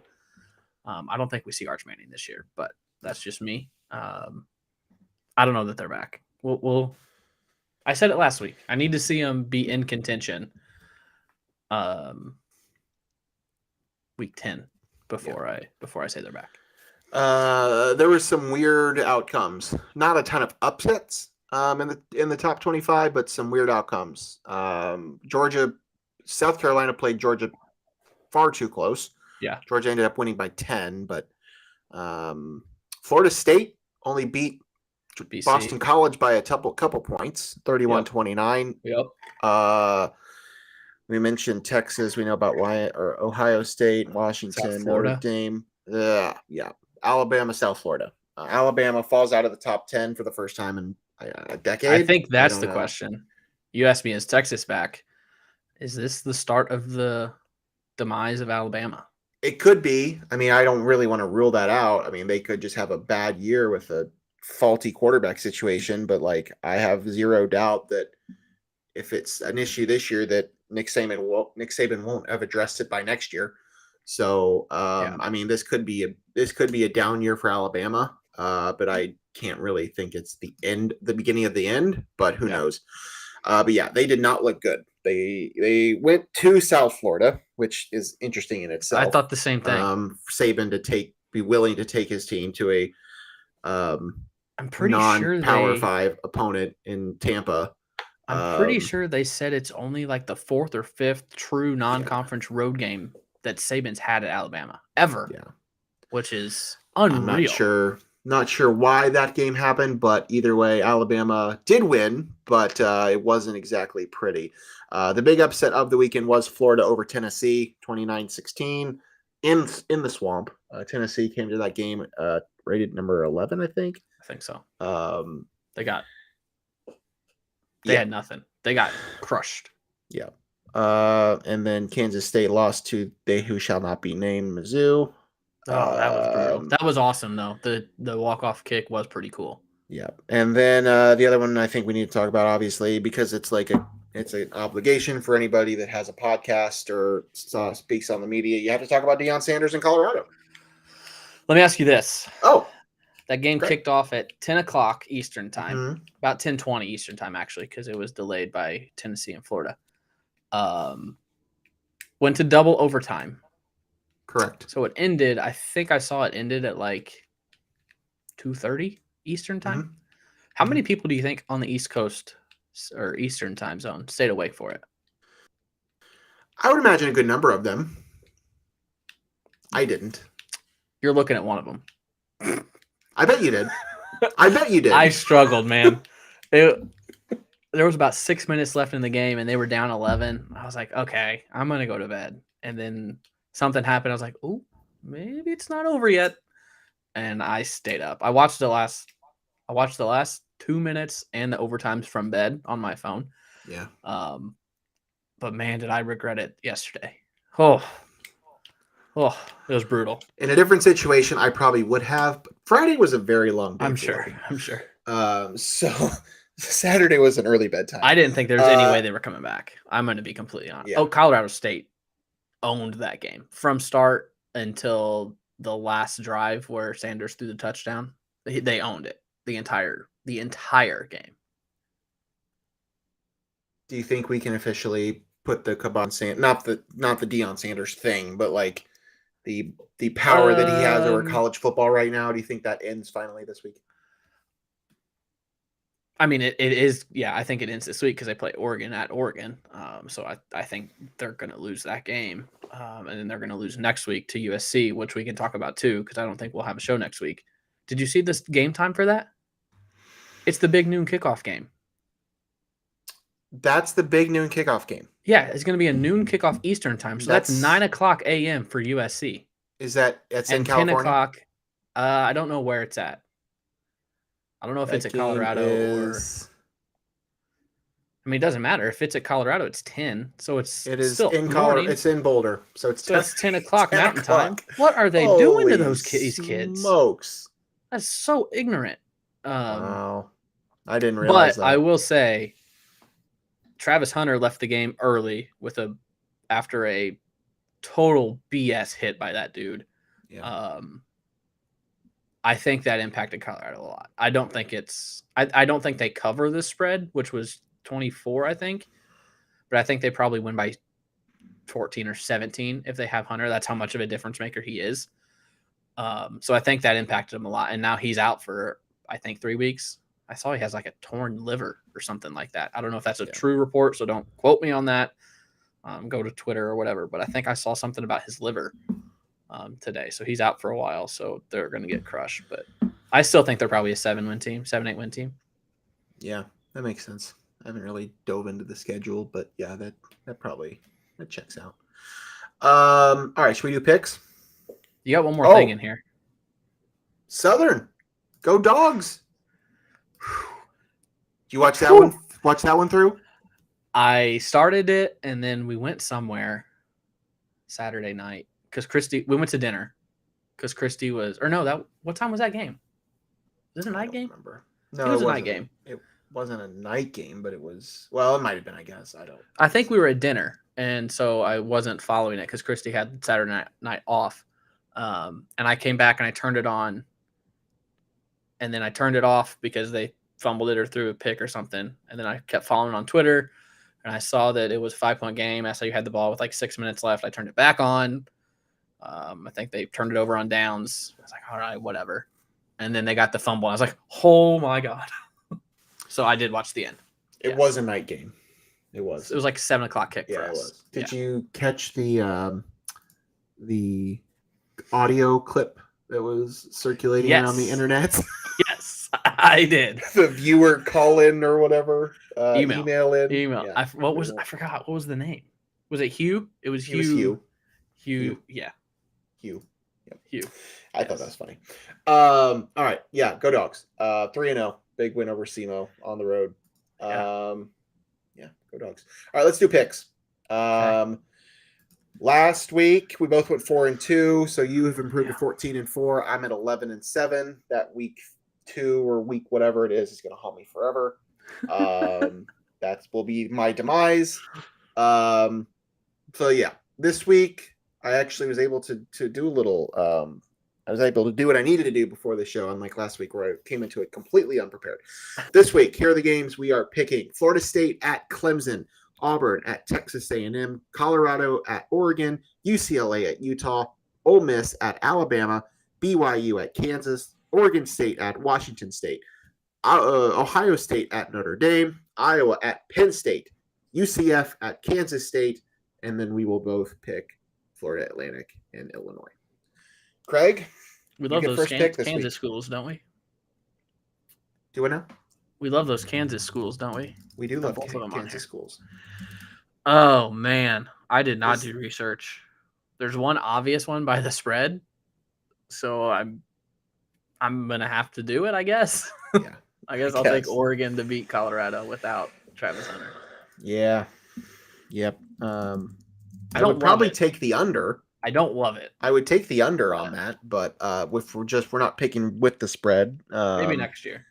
I don't think we see Arch Manning this year, but that's just me. I don't know that they're back. We'll I said it last week. I need to see them be in contention week 10 before I say they're back. There was some weird outcomes. Not a ton of upsets in the top 25, but some weird outcomes. South Carolina played Georgia far too close. Yeah. Georgia ended up winning by 10, but Florida State only beat BC. Boston College by a couple points, 31-29. Yep. We mentioned Texas. We know about Ohio State, Washington, Notre Dame. Yeah. Alabama, South Florida. Alabama falls out of the top 10 for the first time in a decade. I think that's the question. You asked me, is Texas back? Is this the start of the demise of Alabama? It could be. I mean, I don't really want to rule that out. I mean, they could just have a bad year with a faulty quarterback situation, but like I have zero doubt that if it's an issue this year, that Nick Saban won't have addressed it by next year. So, I mean, this could be a down year for Alabama, but I can't really think it's the beginning of the end. But who knows? But yeah, they did not look good. They went to South Florida, which is interesting in itself. I thought the same thing. Saban to be willing to take his team to a I'm pretty sure Power 5 opponent in Tampa. I'm pretty sure they said it's only like the 4th or 5th true non-conference road game that Saban's had at Alabama ever. Yeah, which is unreal. I'm not sure why that game happened, but either way, Alabama did win, but it wasn't exactly pretty. The big upset of the weekend was Florida over Tennessee, 29-16 in the Swamp. Tennessee came to that game rated number 11, I think. I think so. They had nothing. They got crushed. Yeah. And then Kansas State lost to they who shall not be named, Mizzou. Oh, that was brutal. That was awesome, though. The walk-off kick was pretty cool. Yeah. And then the other one I think we need to talk about, obviously, because it's like it's an obligation for anybody that has a podcast or speaks on the media. You have to talk about Deion Sanders in Colorado. Let me ask you this. Oh. That game kicked off at 10 o'clock Eastern time, about 10:20 Eastern time, actually, because it was delayed by Tennessee and Florida. Went to double overtime. Correct. So it ended, I think I saw it ended at like 2:30 Eastern time. How many people do you think on the East Coast or Eastern time zone stayed awake for it? I would imagine a good number of them. I didn't. You're looking at one of them. I bet you did. I struggled, man. There was about 6 minutes left in the game, and they were down 11. I was like, okay, I'm going to go to bed. And then something happened. I was like, oh, maybe it's not over yet. And I stayed up. I watched the last 2 minutes and the overtimes from bed on my phone. Yeah. But man, did I regret it yesterday. Oh, it was brutal. In a different situation, I probably would have. But Friday was a very long day. I'm sure. So Saturday was an early bedtime. I didn't think there was any way they were coming back. I'm going to be completely honest. Yeah. Oh, Colorado State owned that game from start until the last drive where Sanders threw the touchdown. They owned it the entire game. Do you think we can officially put the Caban not the Deion Sanders thing, but like the power that he has over college football right now? Do you think that ends finally this week? I mean, it is. Yeah, I think it ends this week because they play Oregon at Oregon. So I think they're going to lose that game, and then they're going to lose next week to USC, which we can talk about too because I don't think we'll have a show next week. Did you see this game time for that? It's the big noon kickoff game. That's the big noon kickoff game. Yeah, it's going to be a noon kickoff Eastern time. So that's 9 o'clock a.m. for USC. That's in California? 10 o'clock. I don't know where it's at. I don't know if it's at Colorado or. I mean, it doesn't matter. If it's at Colorado, it's 10. So it is still in Colorado. It's in Boulder. So it's 10 o'clock Mountain time. What are they doing to these kids? Smokes. That's so ignorant. Wow. I didn't realize that. But I will say, Travis Hunter left the game early after a total BS hit by that dude. Yeah. I think that impacted Colorado a lot. I don't think I don't think they cover the spread, which was 24, I think. But I think they probably win by 14 or 17 if they have Hunter. That's how much of a difference maker he is. So I think that impacted him a lot. And now he's out for, I think, 3 weeks. I saw he has like a torn liver or something like that. I don't know if that's a true report, so don't quote me on that. Go to Twitter or whatever. But I think I saw something about his liver today. So he's out for a while, so they're going to get crushed. But I still think they're probably a 7-8 win team. Yeah, that makes sense. I haven't really dove into the schedule, but yeah, that checks out. All right, should we do picks? You got one more thing in here. Southern, go Dogs! Did you watch that one? Watch that one through? I started it, and then we went somewhere Saturday night because we went to dinner because Christy was, or no, what time was that game? Was it a night game? Remember. No, it was a night game. It wasn't a night game, but it was, well, it might have been, I guess. I think we were at dinner, and so I wasn't following it because Christy had Saturday night off. And I came back and I turned it on, and then I turned it off because they fumbled it or threw a pick or something. And then I kept following on Twitter, and I saw that it was a 5-point game. I saw you had the ball with like 6 minutes left. I turned it back on. I think they turned it over on downs. I was like, all right, whatever. And then they got the fumble. I was like, oh my God. So I did watch the end. It was a night game. It was like a 7:00 kick for us. It was. Did you catch the audio clip that was circulating around the internet? Yes, I did. The viewer call in or whatever. Email in. Yeah. I forgot. What was the name? Was it Hugh? It was Hugh. Hugh. Yeah. Hugh. Yep. Hugh. I thought that was funny. All right. Yeah. Go Dogs. 3-0. Big win over SEMO on the road. Yeah. Go Dogs. All right. Let's do picks. Okay. Last week we both went 4-2, so you have improved to 14-4. I'm at 11-7. That week 2 or week whatever it is going to haunt me forever. That will be my demise. So yeah, this week I actually was able to do a little. I was able to do what I needed to do before the show, unlike last week where I came into it completely unprepared. This week, here are the games we are picking: Florida State at Clemson, Auburn at Texas A&M, Colorado at Oregon, UCLA at Utah, Ole Miss at Alabama, BYU at Kansas, Oregon State at Washington State, Ohio State at Notre Dame, Iowa at Penn State, UCF at Kansas State, and then we will both pick Florida Atlantic and Illinois. Craig, we love those Kansas schools, don't we? Do I know? We love those Kansas schools, don't we? We do love Kansas schools. Oh, man. I did not do research. There's one obvious one by the spread, so I'm going to have to do it, I guess. Yeah. I guess I'll take Oregon to beat Colorado without Travis Hunter. Yeah. Yep. I would probably take the under. I don't love it. I would take the under on that, but if we're not picking with the spread. Maybe next year.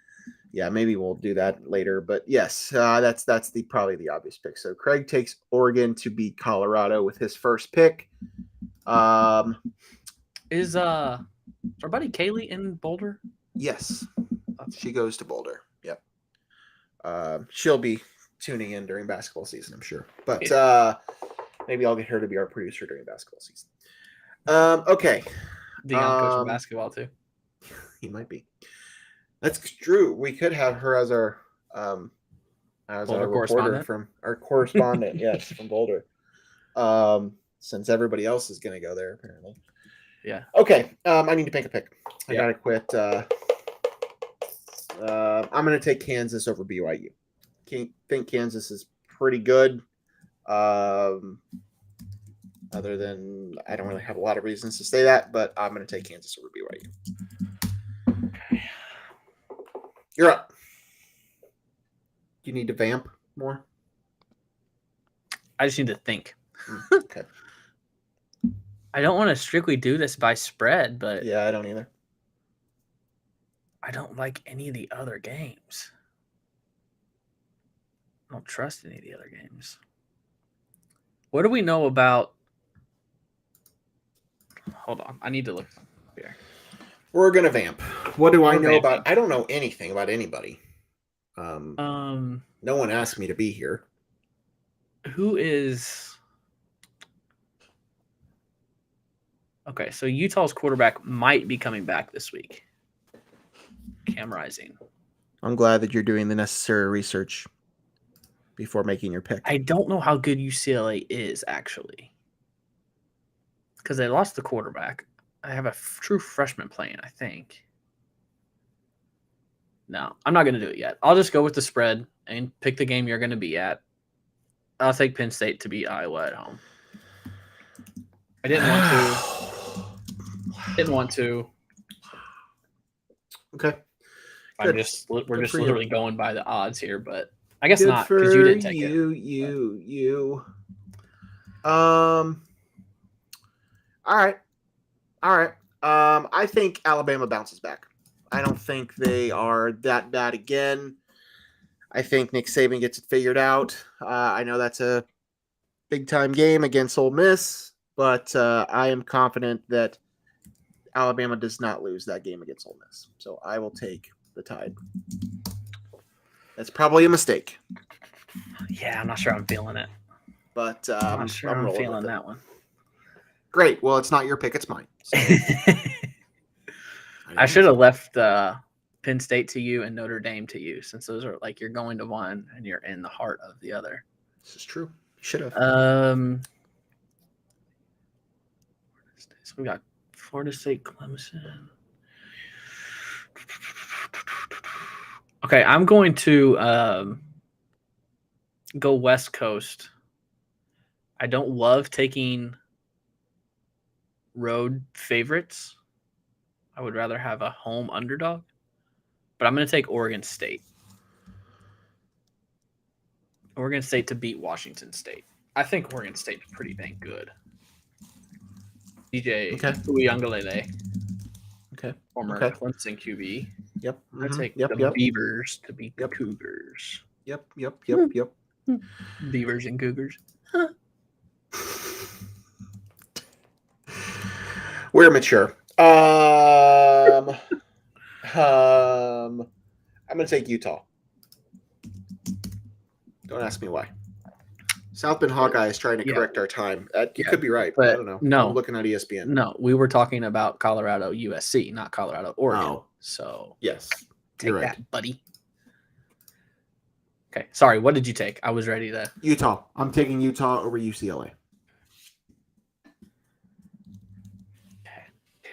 Yeah, maybe we'll do that later. But yes, that's probably the obvious pick. So Craig takes Oregon to beat Colorado with his first pick. Is our buddy Kaylee in Boulder? Yes, she goes to Boulder. Yep. She'll be tuning in during basketball season, I'm sure. But maybe I'll get her to be our producer during basketball season. Okay. Dion coaching basketball too. He might be. That's true. We could have her as our reporter from our correspondent. Yes, from Boulder. Since everybody else is going to go there, apparently. Yeah. Okay. I need to pick a pick. I gotta quit. I'm going to take Kansas over BYU. Think Kansas is pretty good. Other than I don't really have a lot of reasons to say that, but I'm going to take Kansas over BYU. Okay. You're up. You need to vamp more? I just need to think. Okay. I don't want to strictly do this by spread, but yeah, I don't either. I don't like any of the other games. I don't trust any of the other games. What do we know about? Hold on. I need to look here. We're going to vamp. What do I know about? I don't know anything about anybody. No one asked me to be here. Who is? Okay, so Utah's quarterback might be coming back this week. Cam Rising. I'm glad that you're doing the necessary research before making your pick. I don't know how good UCLA is, actually. Because they lost the quarterback. I have a true freshman playing, I think. No, I'm not going to do it yet. I'll just go with the spread and pick the game you're going to be at. I'll take Penn State to beat Iowa at home. I didn't want to. Okay. We're just literally going by the odds here, but I guess not because you didn't take it. All right. I think Alabama bounces back. I don't think they are that bad again. I think Nick Saban gets it figured out. I know that's a big-time game against Ole Miss, but I am confident that Alabama does not lose that game against Ole Miss. So I will take the Tide. That's probably a mistake. Yeah, I'm not sure I'm feeling it. But I'm not sure I'm feeling that one. Great. Well, it's not your pick. It's mine. So. I should have left Penn State to you and Notre Dame to you, since those are like you're going to one and you're in the heart of the other. This is true. You should have. So we got Florida State, Clemson. Okay, I'm going to go West Coast. I don't love taking road favorites. I would rather have a home underdog, but I'm going to take Oregon State. Oregon State to beat Washington State. I think Oregon State's pretty dang good. DJ Uiagalelei. Okay. Former Clemson QB. Yep. I'm going to take the Beavers to beat the Cougars. Yep. Beavers and Cougars. We're mature. I'm going to take Utah. Don't ask me why. South Bend Hawkeye is trying to correct our time. You could be right, but I don't know. No, I'm looking at ESPN. No, we were talking about Colorado USC, not Colorado Oregon. Oh. So yes, take that, buddy. Okay, sorry. What did you take? I was ready to. Utah. I'm taking Utah over UCLA.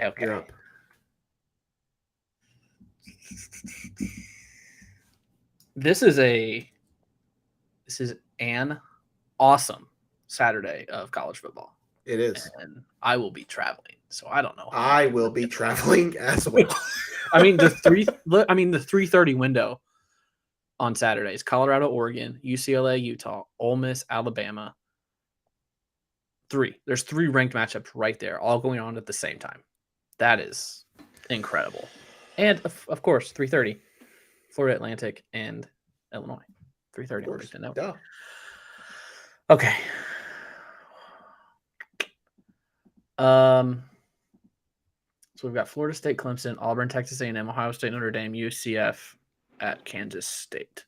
Okay. You're up. This is an awesome Saturday of college football. It is. And I will be traveling, so I don't know. I will be traveling as well. I mean the 3:30 window on Saturdays: Colorado, Oregon, UCLA, Utah, Ole Miss, Alabama. There's 3 ranked matchups right there, all going on at the same time. That is incredible. And of course, 3:30, Florida Atlantic and Illinois. 3:30 Wilmington. No. Okay. So we've got Florida State, Clemson, Auburn, Texas A&M, Ohio State, Notre Dame, UCF at Kansas State.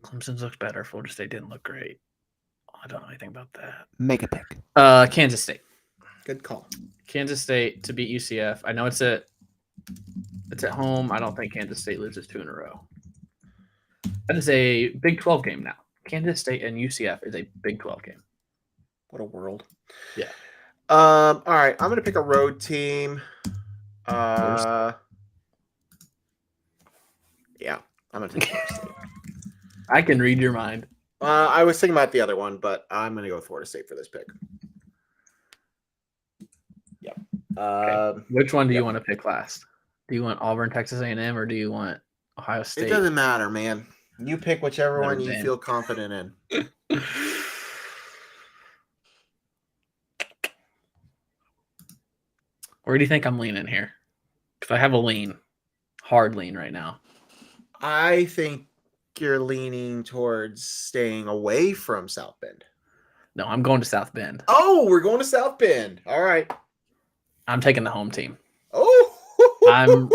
Clemson's looks better. Florida State didn't look great. I don't know anything about that. Make a pick. Kansas State. Good call. Kansas State to beat UCF. I know it's at home. I don't think Kansas State loses 2 in a row. That is a Big 12 game now. Kansas State and UCF is a Big 12 game. What a world. Yeah. All right. I'm going to pick a road team. Yeah. I'm going to take Florida State. I can read your mind. I was thinking about the other one, but I'm going to go with Florida State for this pick. Yeah. Okay. Which one do you want to pick last? Do you want Auburn, Texas A&M, or do you want Ohio State? It doesn't matter, man. You pick whichever one you feel confident in. Where do you think I'm leaning here? Because I have a hard lean right now. I think you're leaning towards staying away from South Bend. No, I'm going to South Bend. Oh, we're going to South Bend. All right. I'm taking the home team. Oh, I'm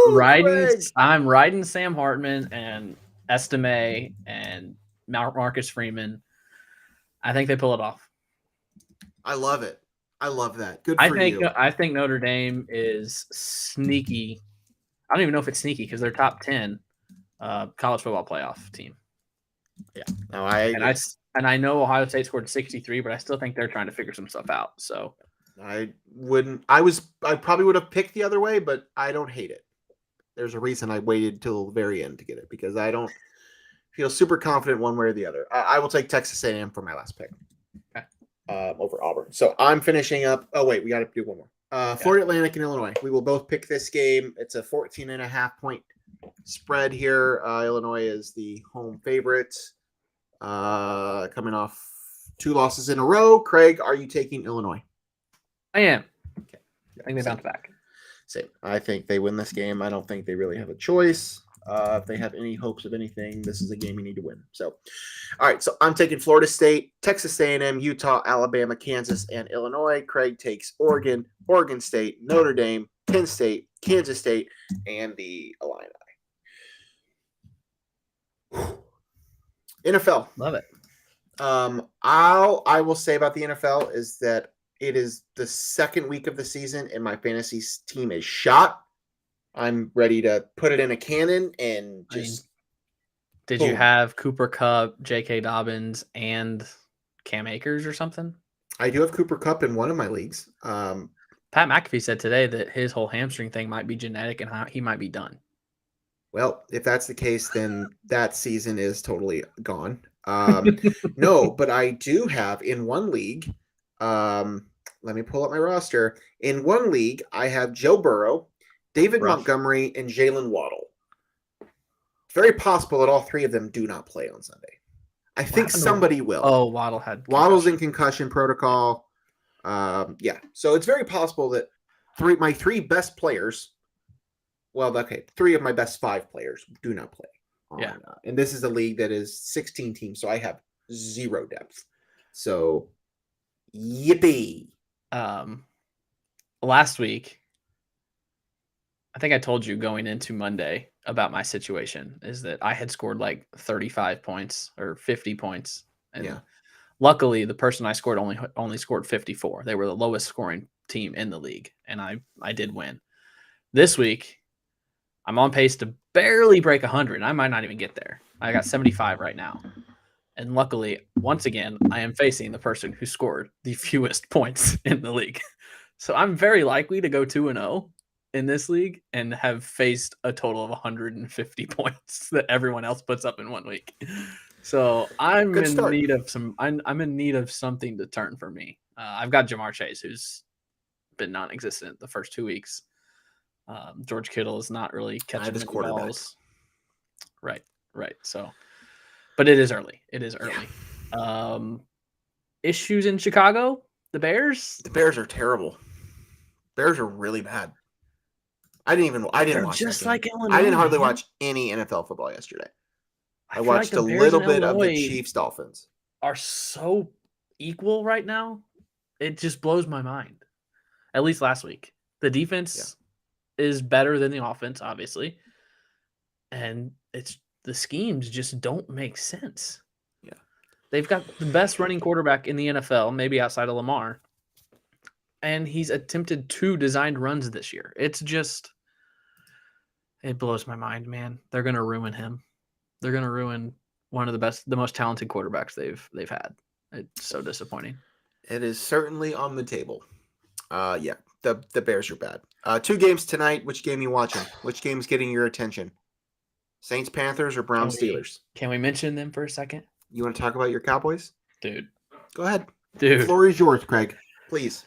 riding Sam Hartman and Estime and Marcus Freeman. I think they pull it off. I love it. I love that. Good for you. I think Notre Dame is sneaky. I don't even know if it's sneaky because they're top 10 college football playoff team. Yeah. No, I know Ohio State scored 63, but I still think they're trying to figure some stuff out. So I probably would have picked the other way, but I don't hate it. there's a reason I waited till the very end to get it because I don't feel super confident one way or the other. I will take Texas A&M for my last pick. Okay. Over Auburn. So I'm finishing up. Oh, wait, we got to do one more. Florida Atlantic and Illinois. We will both pick this game. It's a 14.5-point spread here. Illinois is the home favorite. Coming off 2 losses in a row. Craig, are you taking Illinois? I am. Okay. I think they bounce back. Same. I think they win this game. I don't think they really have a choice. If they have any hopes of anything, this is a game you need to win. So, all right. So I'm taking Florida State, Texas A&M, Utah, Alabama, Kansas, and Illinois. Craig takes Oregon, Oregon State, Notre Dame, Penn State, Kansas State, and the Illini. NFL. Love it. I will say about the NFL is that it is the second week of the season, and my fantasy team is shot. I'm ready to put it in a cannon and just. Did you have Cooper Kupp, J.K. Dobbins, and Cam Akers or something? I do have Cooper Kupp in one of my leagues. Pat McAfee said today that his whole hamstring thing might be genetic and he might be done. Well, if that's the case, then that season is totally gone. No, but I do have in one league. Let me pull up my roster. In one league, I have Joe Burrow, David Montgomery, and Jalen Waddle. It's very possible that all 3 of them do not play on Sunday. I think somebody will. Oh, Waddle's in concussion protocol. Yeah, so it's very possible that my 3 best players. Well, okay, 3 of my best 5 players do not play. Yeah, and this is a league that is 16 teams, so I have 0 depth. So, yippee! Last week, I think I told you going into Monday about my situation is that I had scored like 35 points or 50 points. And luckily, the person I scored only scored 54. They were the lowest scoring team in the league, and I did win. This week, I'm on pace to barely break 100. I might not even get there. I got 75 right now. And luckily, once again, I am facing the person who scored the fewest points in the league. So I'm very likely to go 2-0 in this league and have faced a total of 150 points that everyone else puts up in 1 week. So I'm in need of I'm in need of something to turn for me. I've got Jamar Chase, who's been non-existent the first 2 weeks. George Kittle is not really catching the balls. Right. So, but it is early. Yeah. Issues in Chicago. The Bears. The Bears are terrible. Bears are really bad. I didn't watch just like Illinois. I didn't hardly watch any NFL football yesterday. I watched a little bit of the Chiefs Dolphins. Are so equal right now. It just blows my mind. At least last week, the defense is better than the offense, obviously, and it's the schemes just don't make sense. Yeah, they've got the best running quarterback in the NFL, maybe outside of Lamar, and he's attempted 2 designed runs this year. It's just, it blows my mind, man. They're gonna ruin him. They're gonna ruin one of the most talented quarterbacks they've had. It's so disappointing. It is certainly on the table. Yeah, the Bears are bad. 2 games tonight. Which game are you watching? Which game's getting your attention? Saints, Panthers, or Browns, Steelers? Can we mention them for a second? You want to talk about your Cowboys? Dude. Go ahead. Dude. The floor is yours, Craig. Please.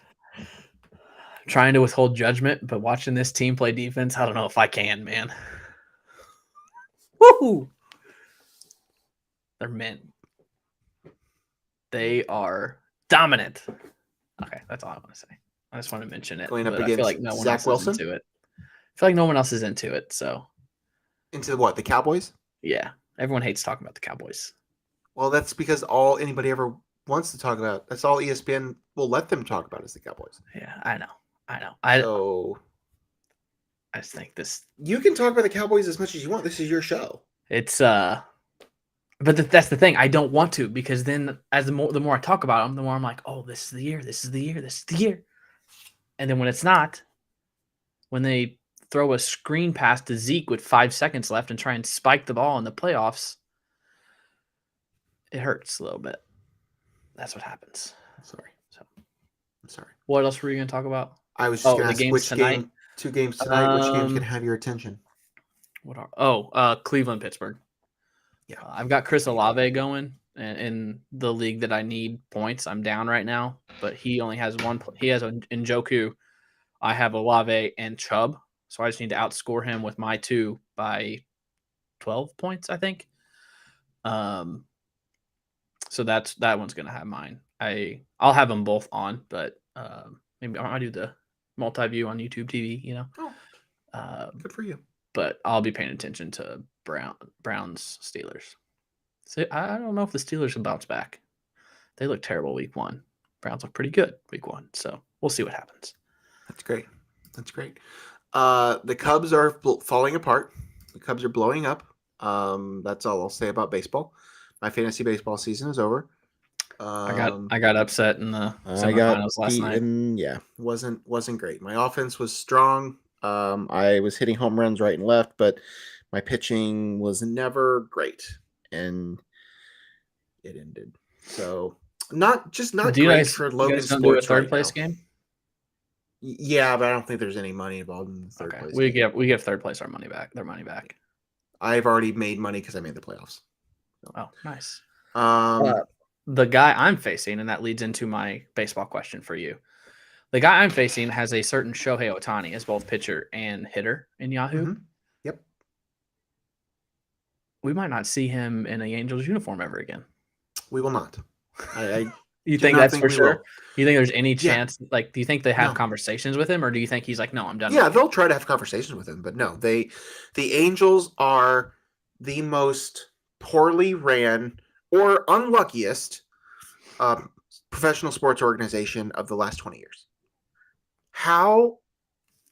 Trying to withhold judgment, but watching this team play defense, I don't know if I can, man. Woo! They're men. They are dominant. Okay, that's all I want to say. I just want to mention it. Going up against I feel like no one Zach else Wilson? is into it. I feel like no one else is into it, so. Into what? The Cowboys? Yeah. Everyone hates talking about the Cowboys. Well, that's because anybody ever wants to talk about. That's all ESPN will let them talk about is the Cowboys. Yeah, I know. I just think this. You can talk about the Cowboys as much as you want. This is your show. It's but that's the thing. I don't want to, because then as the more I talk about them, the more I'm like, oh, this is the year. This is the year. This is the year. And then when it's not, when they throw a screen pass to Zeke with 5 seconds left and try and spike the ball in the playoffs, it hurts a little bit. That's what happens. I'm sorry. What else were you going to talk about? I was just going to ask which tonight? game, 2 games tonight, which game's going to have your attention? Cleveland, Pittsburgh. Yeah. I've got Chris Olave going in the league that I need points. I'm down right now, but he only has one. He has Njoku. I have Olave and Chubb, so I just need to outscore him with my 2 by 12 points, I think. So that one's gonna have mine. I'll have them both on, but maybe I'll do the multi-view on YouTube TV. Good for you. But I'll be paying attention to Browns Steelers. So I don't know if the Steelers can bounce back. They look terrible week 1. Browns look pretty good week 1. So we'll see what happens. That's great. The Cubs are falling apart. The Cubs are blowing up. That's all I'll say about baseball. My fantasy baseball season is over. I got upset in the semifinals last night. And wasn't great. My offense was strong. I was hitting home runs right and left, but my pitching was never great, and it ended. So not great for Logan Sports. Do a third place game? Yeah, but I don't think there's any money involved in the third place. We give third place their money back. I've already made money because I made the playoffs. So. Oh, nice. The guy I'm facing, and that leads into my baseball question for you. The guy I'm facing has a certain Shohei Ohtani as both pitcher and hitter in Yahoo. Mm-hmm. Yep. We might not see him in an Angels uniform ever again. We will not. You think that's for sure? You think there's any chance? Yeah. Like, do you think they have conversations with him, or do you think he's like, no, I'm done? Yeah, they'll try to have conversations with him, but no, the Angels are the most poorly ran or unluckiest professional sports organization of the last 20 years. How,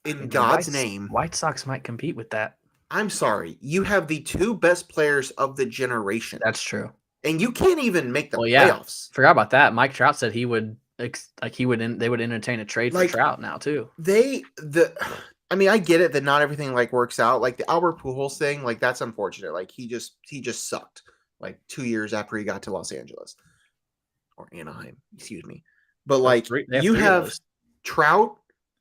in God's name, White Sox might compete with that? I'm sorry, you have the 2 best players of the generation. That's true. And you can't even make the playoffs. Forgot about that. Mike Trout said they would entertain a trade for Trout now too. I get it that not everything works out. Like the Albert Pujols thing, that's unfortunate. Like he just sucked. 2 years after he got to Los Angeles or Anaheim, excuse me. But you have Trout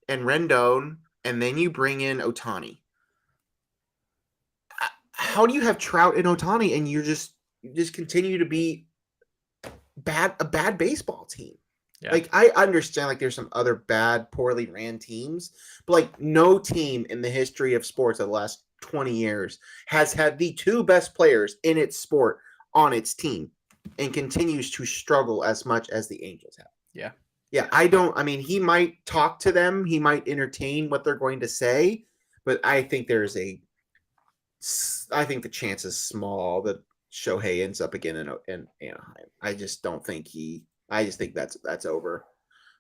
and Rendon, and then you bring in Ohtani. How do you have Trout and Ohtani and you just continue to be a bad baseball team? Yeah. I understand there's some other bad, poorly ran teams, but no team in the history of sports of the last 20 years has had the 2 best players in its sport on its team and continues to struggle as much as the Angels have. Yeah. Yeah, he might talk to them. He might entertain what they're going to say, but I think the chance is small that Shohei ends up again in Anaheim. I just think that's over.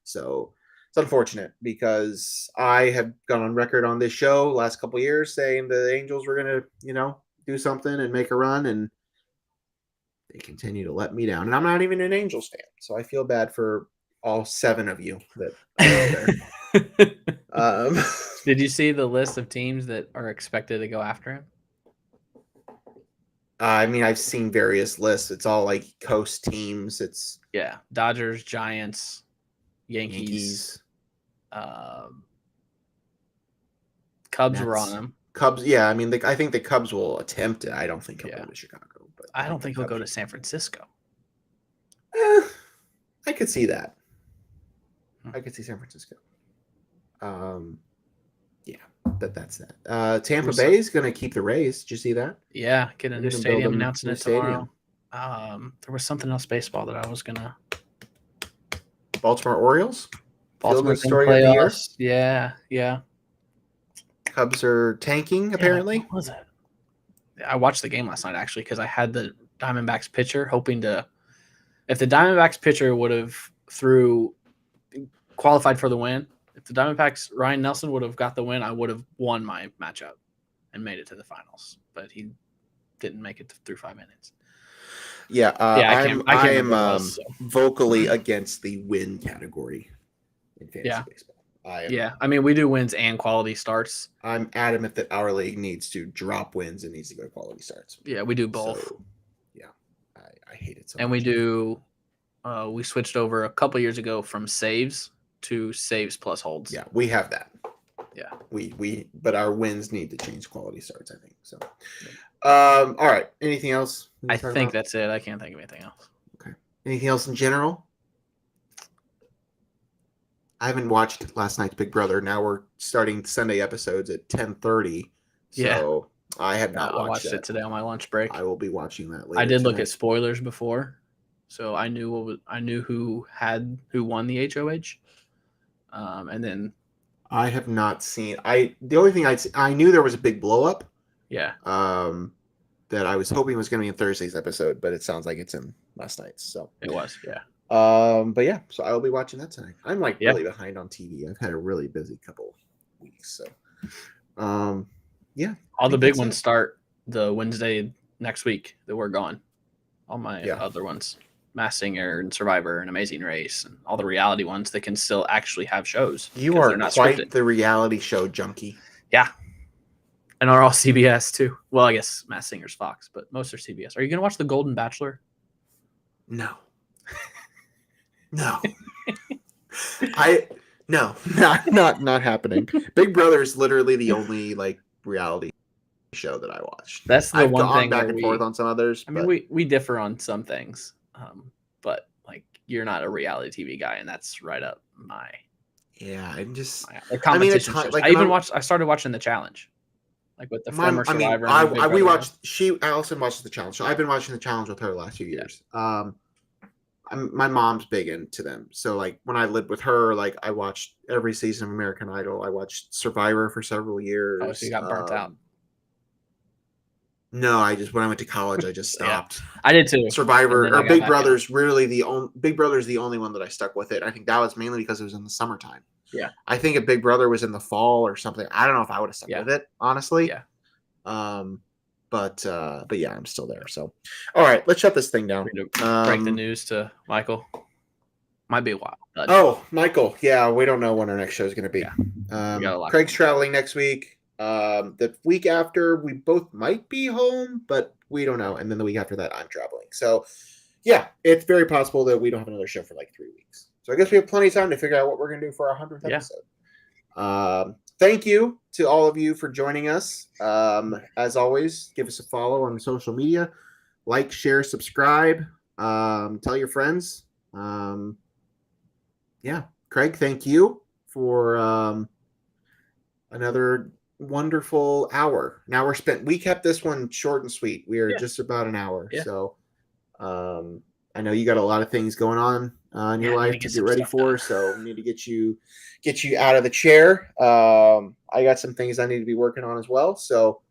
So it's unfortunate because I have gone on record on this show last couple of years saying the Angels were going to, do something and make a run, and they continue to let me down. And I'm not even an Angels fan, so I feel bad for all 7 of you that are there. Did you see the list of teams that are expected to go after him? I've seen various lists. It's all coast teams. It's Dodgers, Giants, Yankees. Cubs were on him. Cubs, yeah. I think the Cubs will attempt it. I don't think he'll go to Chicago. But I don't think he'll go to San Francisco. I could see that. I could see San Francisco. Yeah, but that's that. Tampa Bay is going to keep the Rays. Did you see that? Yeah, get a new stadium, announcing it tomorrow. There was something else baseball that I was going to. Baltimore Orioles? Baltimore story of the year? Yeah. Cubs are tanking, apparently. What was it? I watched the game last night, actually, because I had the Diamondbacks pitcher hoping to. If the Diamondbacks pitcher would have qualified for the win, if the Diamondbacks Ryan Nelson would have got the win, I would have won my matchup and made it to the finals. But he didn't make it through 5 minutes. Yeah, I am vocally against the win category in fantasy baseball. We do wins and quality starts. I'm adamant that our league needs to drop wins and needs to go to quality starts. Yeah, we do both. So, I hate it so and much. We do. We switched over a couple years ago from saves to saves plus holds. Yeah, we have that. Yeah. But our wins need to change quality starts, I think. So, all right. Anything else? I think that's it. I can't think of anything else. Okay. Anything else in general? I haven't watched last night's Big Brother. Now we're starting Sunday episodes at 10:30. So I have not watched it today on my lunch break. I will be watching that later. I did look at spoilers before, so I knew who won the HOH. And then I have not seen. The only thing I knew there was a big blow up. Yeah. That I was hoping was going to be in Thursday's episode, but it sounds like it's in last night's. So it was. Yeah. But yeah, so I will be watching that tonight. I'm really behind on TV. I've had a really busy couple weeks. So, yeah. All the big ones start the Wednesday next week that we're gone. All my other ones, Masked Singer and Survivor and Amazing Race and all the reality ones that can still actually have shows. You are not quite scripted. The reality show junkie. Yeah. And are all CBS too. Well, I guess Masked Singer's Fox, but most are CBS. Are you going to watch The Golden Bachelor? No. No. Not happening. Big Brother is literally the only reality show that I watched. That's the one thing. I've gone back and forth on some others. I mean, we differ on some things, but you're not a reality TV guy, and that's right up my. Yeah, I'm just. I started watching The Challenge, with the former Survivor. Allison watches The Challenge, so I've been watching The Challenge with her the last few years. My mom's big into them. So when I lived with her, I watched every season of American Idol. I watched Survivor for several years. Oh, so you got burnt out. No, when I went to college, I just stopped. I did too. Survivor or Big Brother's Big Brother's the only one that I stuck with it. I think that was mainly because it was in the summertime. Yeah. I think if Big Brother was in the fall or something, I don't know if I would have stuck with it, honestly. Yeah. But yeah, I'm still there. So, all right, let's shut this thing down. Break the news to Michael. Might be a while. Oh, Michael. Yeah, we don't know when our next show is going to be. Craig's traveling next week. The week after, we both might be home, but we don't know. And then the week after that, I'm traveling. So, yeah, it's very possible that we don't have another show for 3 weeks. So I guess we have plenty of time to figure out what we're going to do for our 100th episode. Thank you to all of you for joining us. As always, give us a follow on social media. Like, share, subscribe. Tell your friends. Craig, thank you for another wonderful hour. We kept this one short and sweet. We are just about an hour. Yeah. So I know you got a lot of things going on in your life to get ready for. So we need to get you out of the chair. I got some things I need to be working on as well. So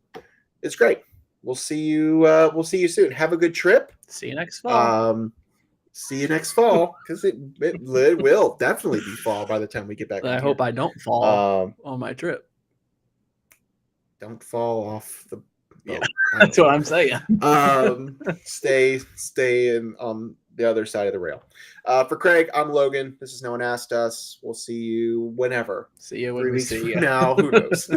it's great. We'll see you soon. Have a good trip. See you next fall. See you next fall, because it will definitely be fall by the time we get back. I hope I don't fall on my trip. Don't fall off the boat. Yeah, that's what I'm saying. Stay on the other side of the rail. For Craig, I'm Logan. This is No One Asked Us. We'll see you whenever. See you when we see you. Now, who knows?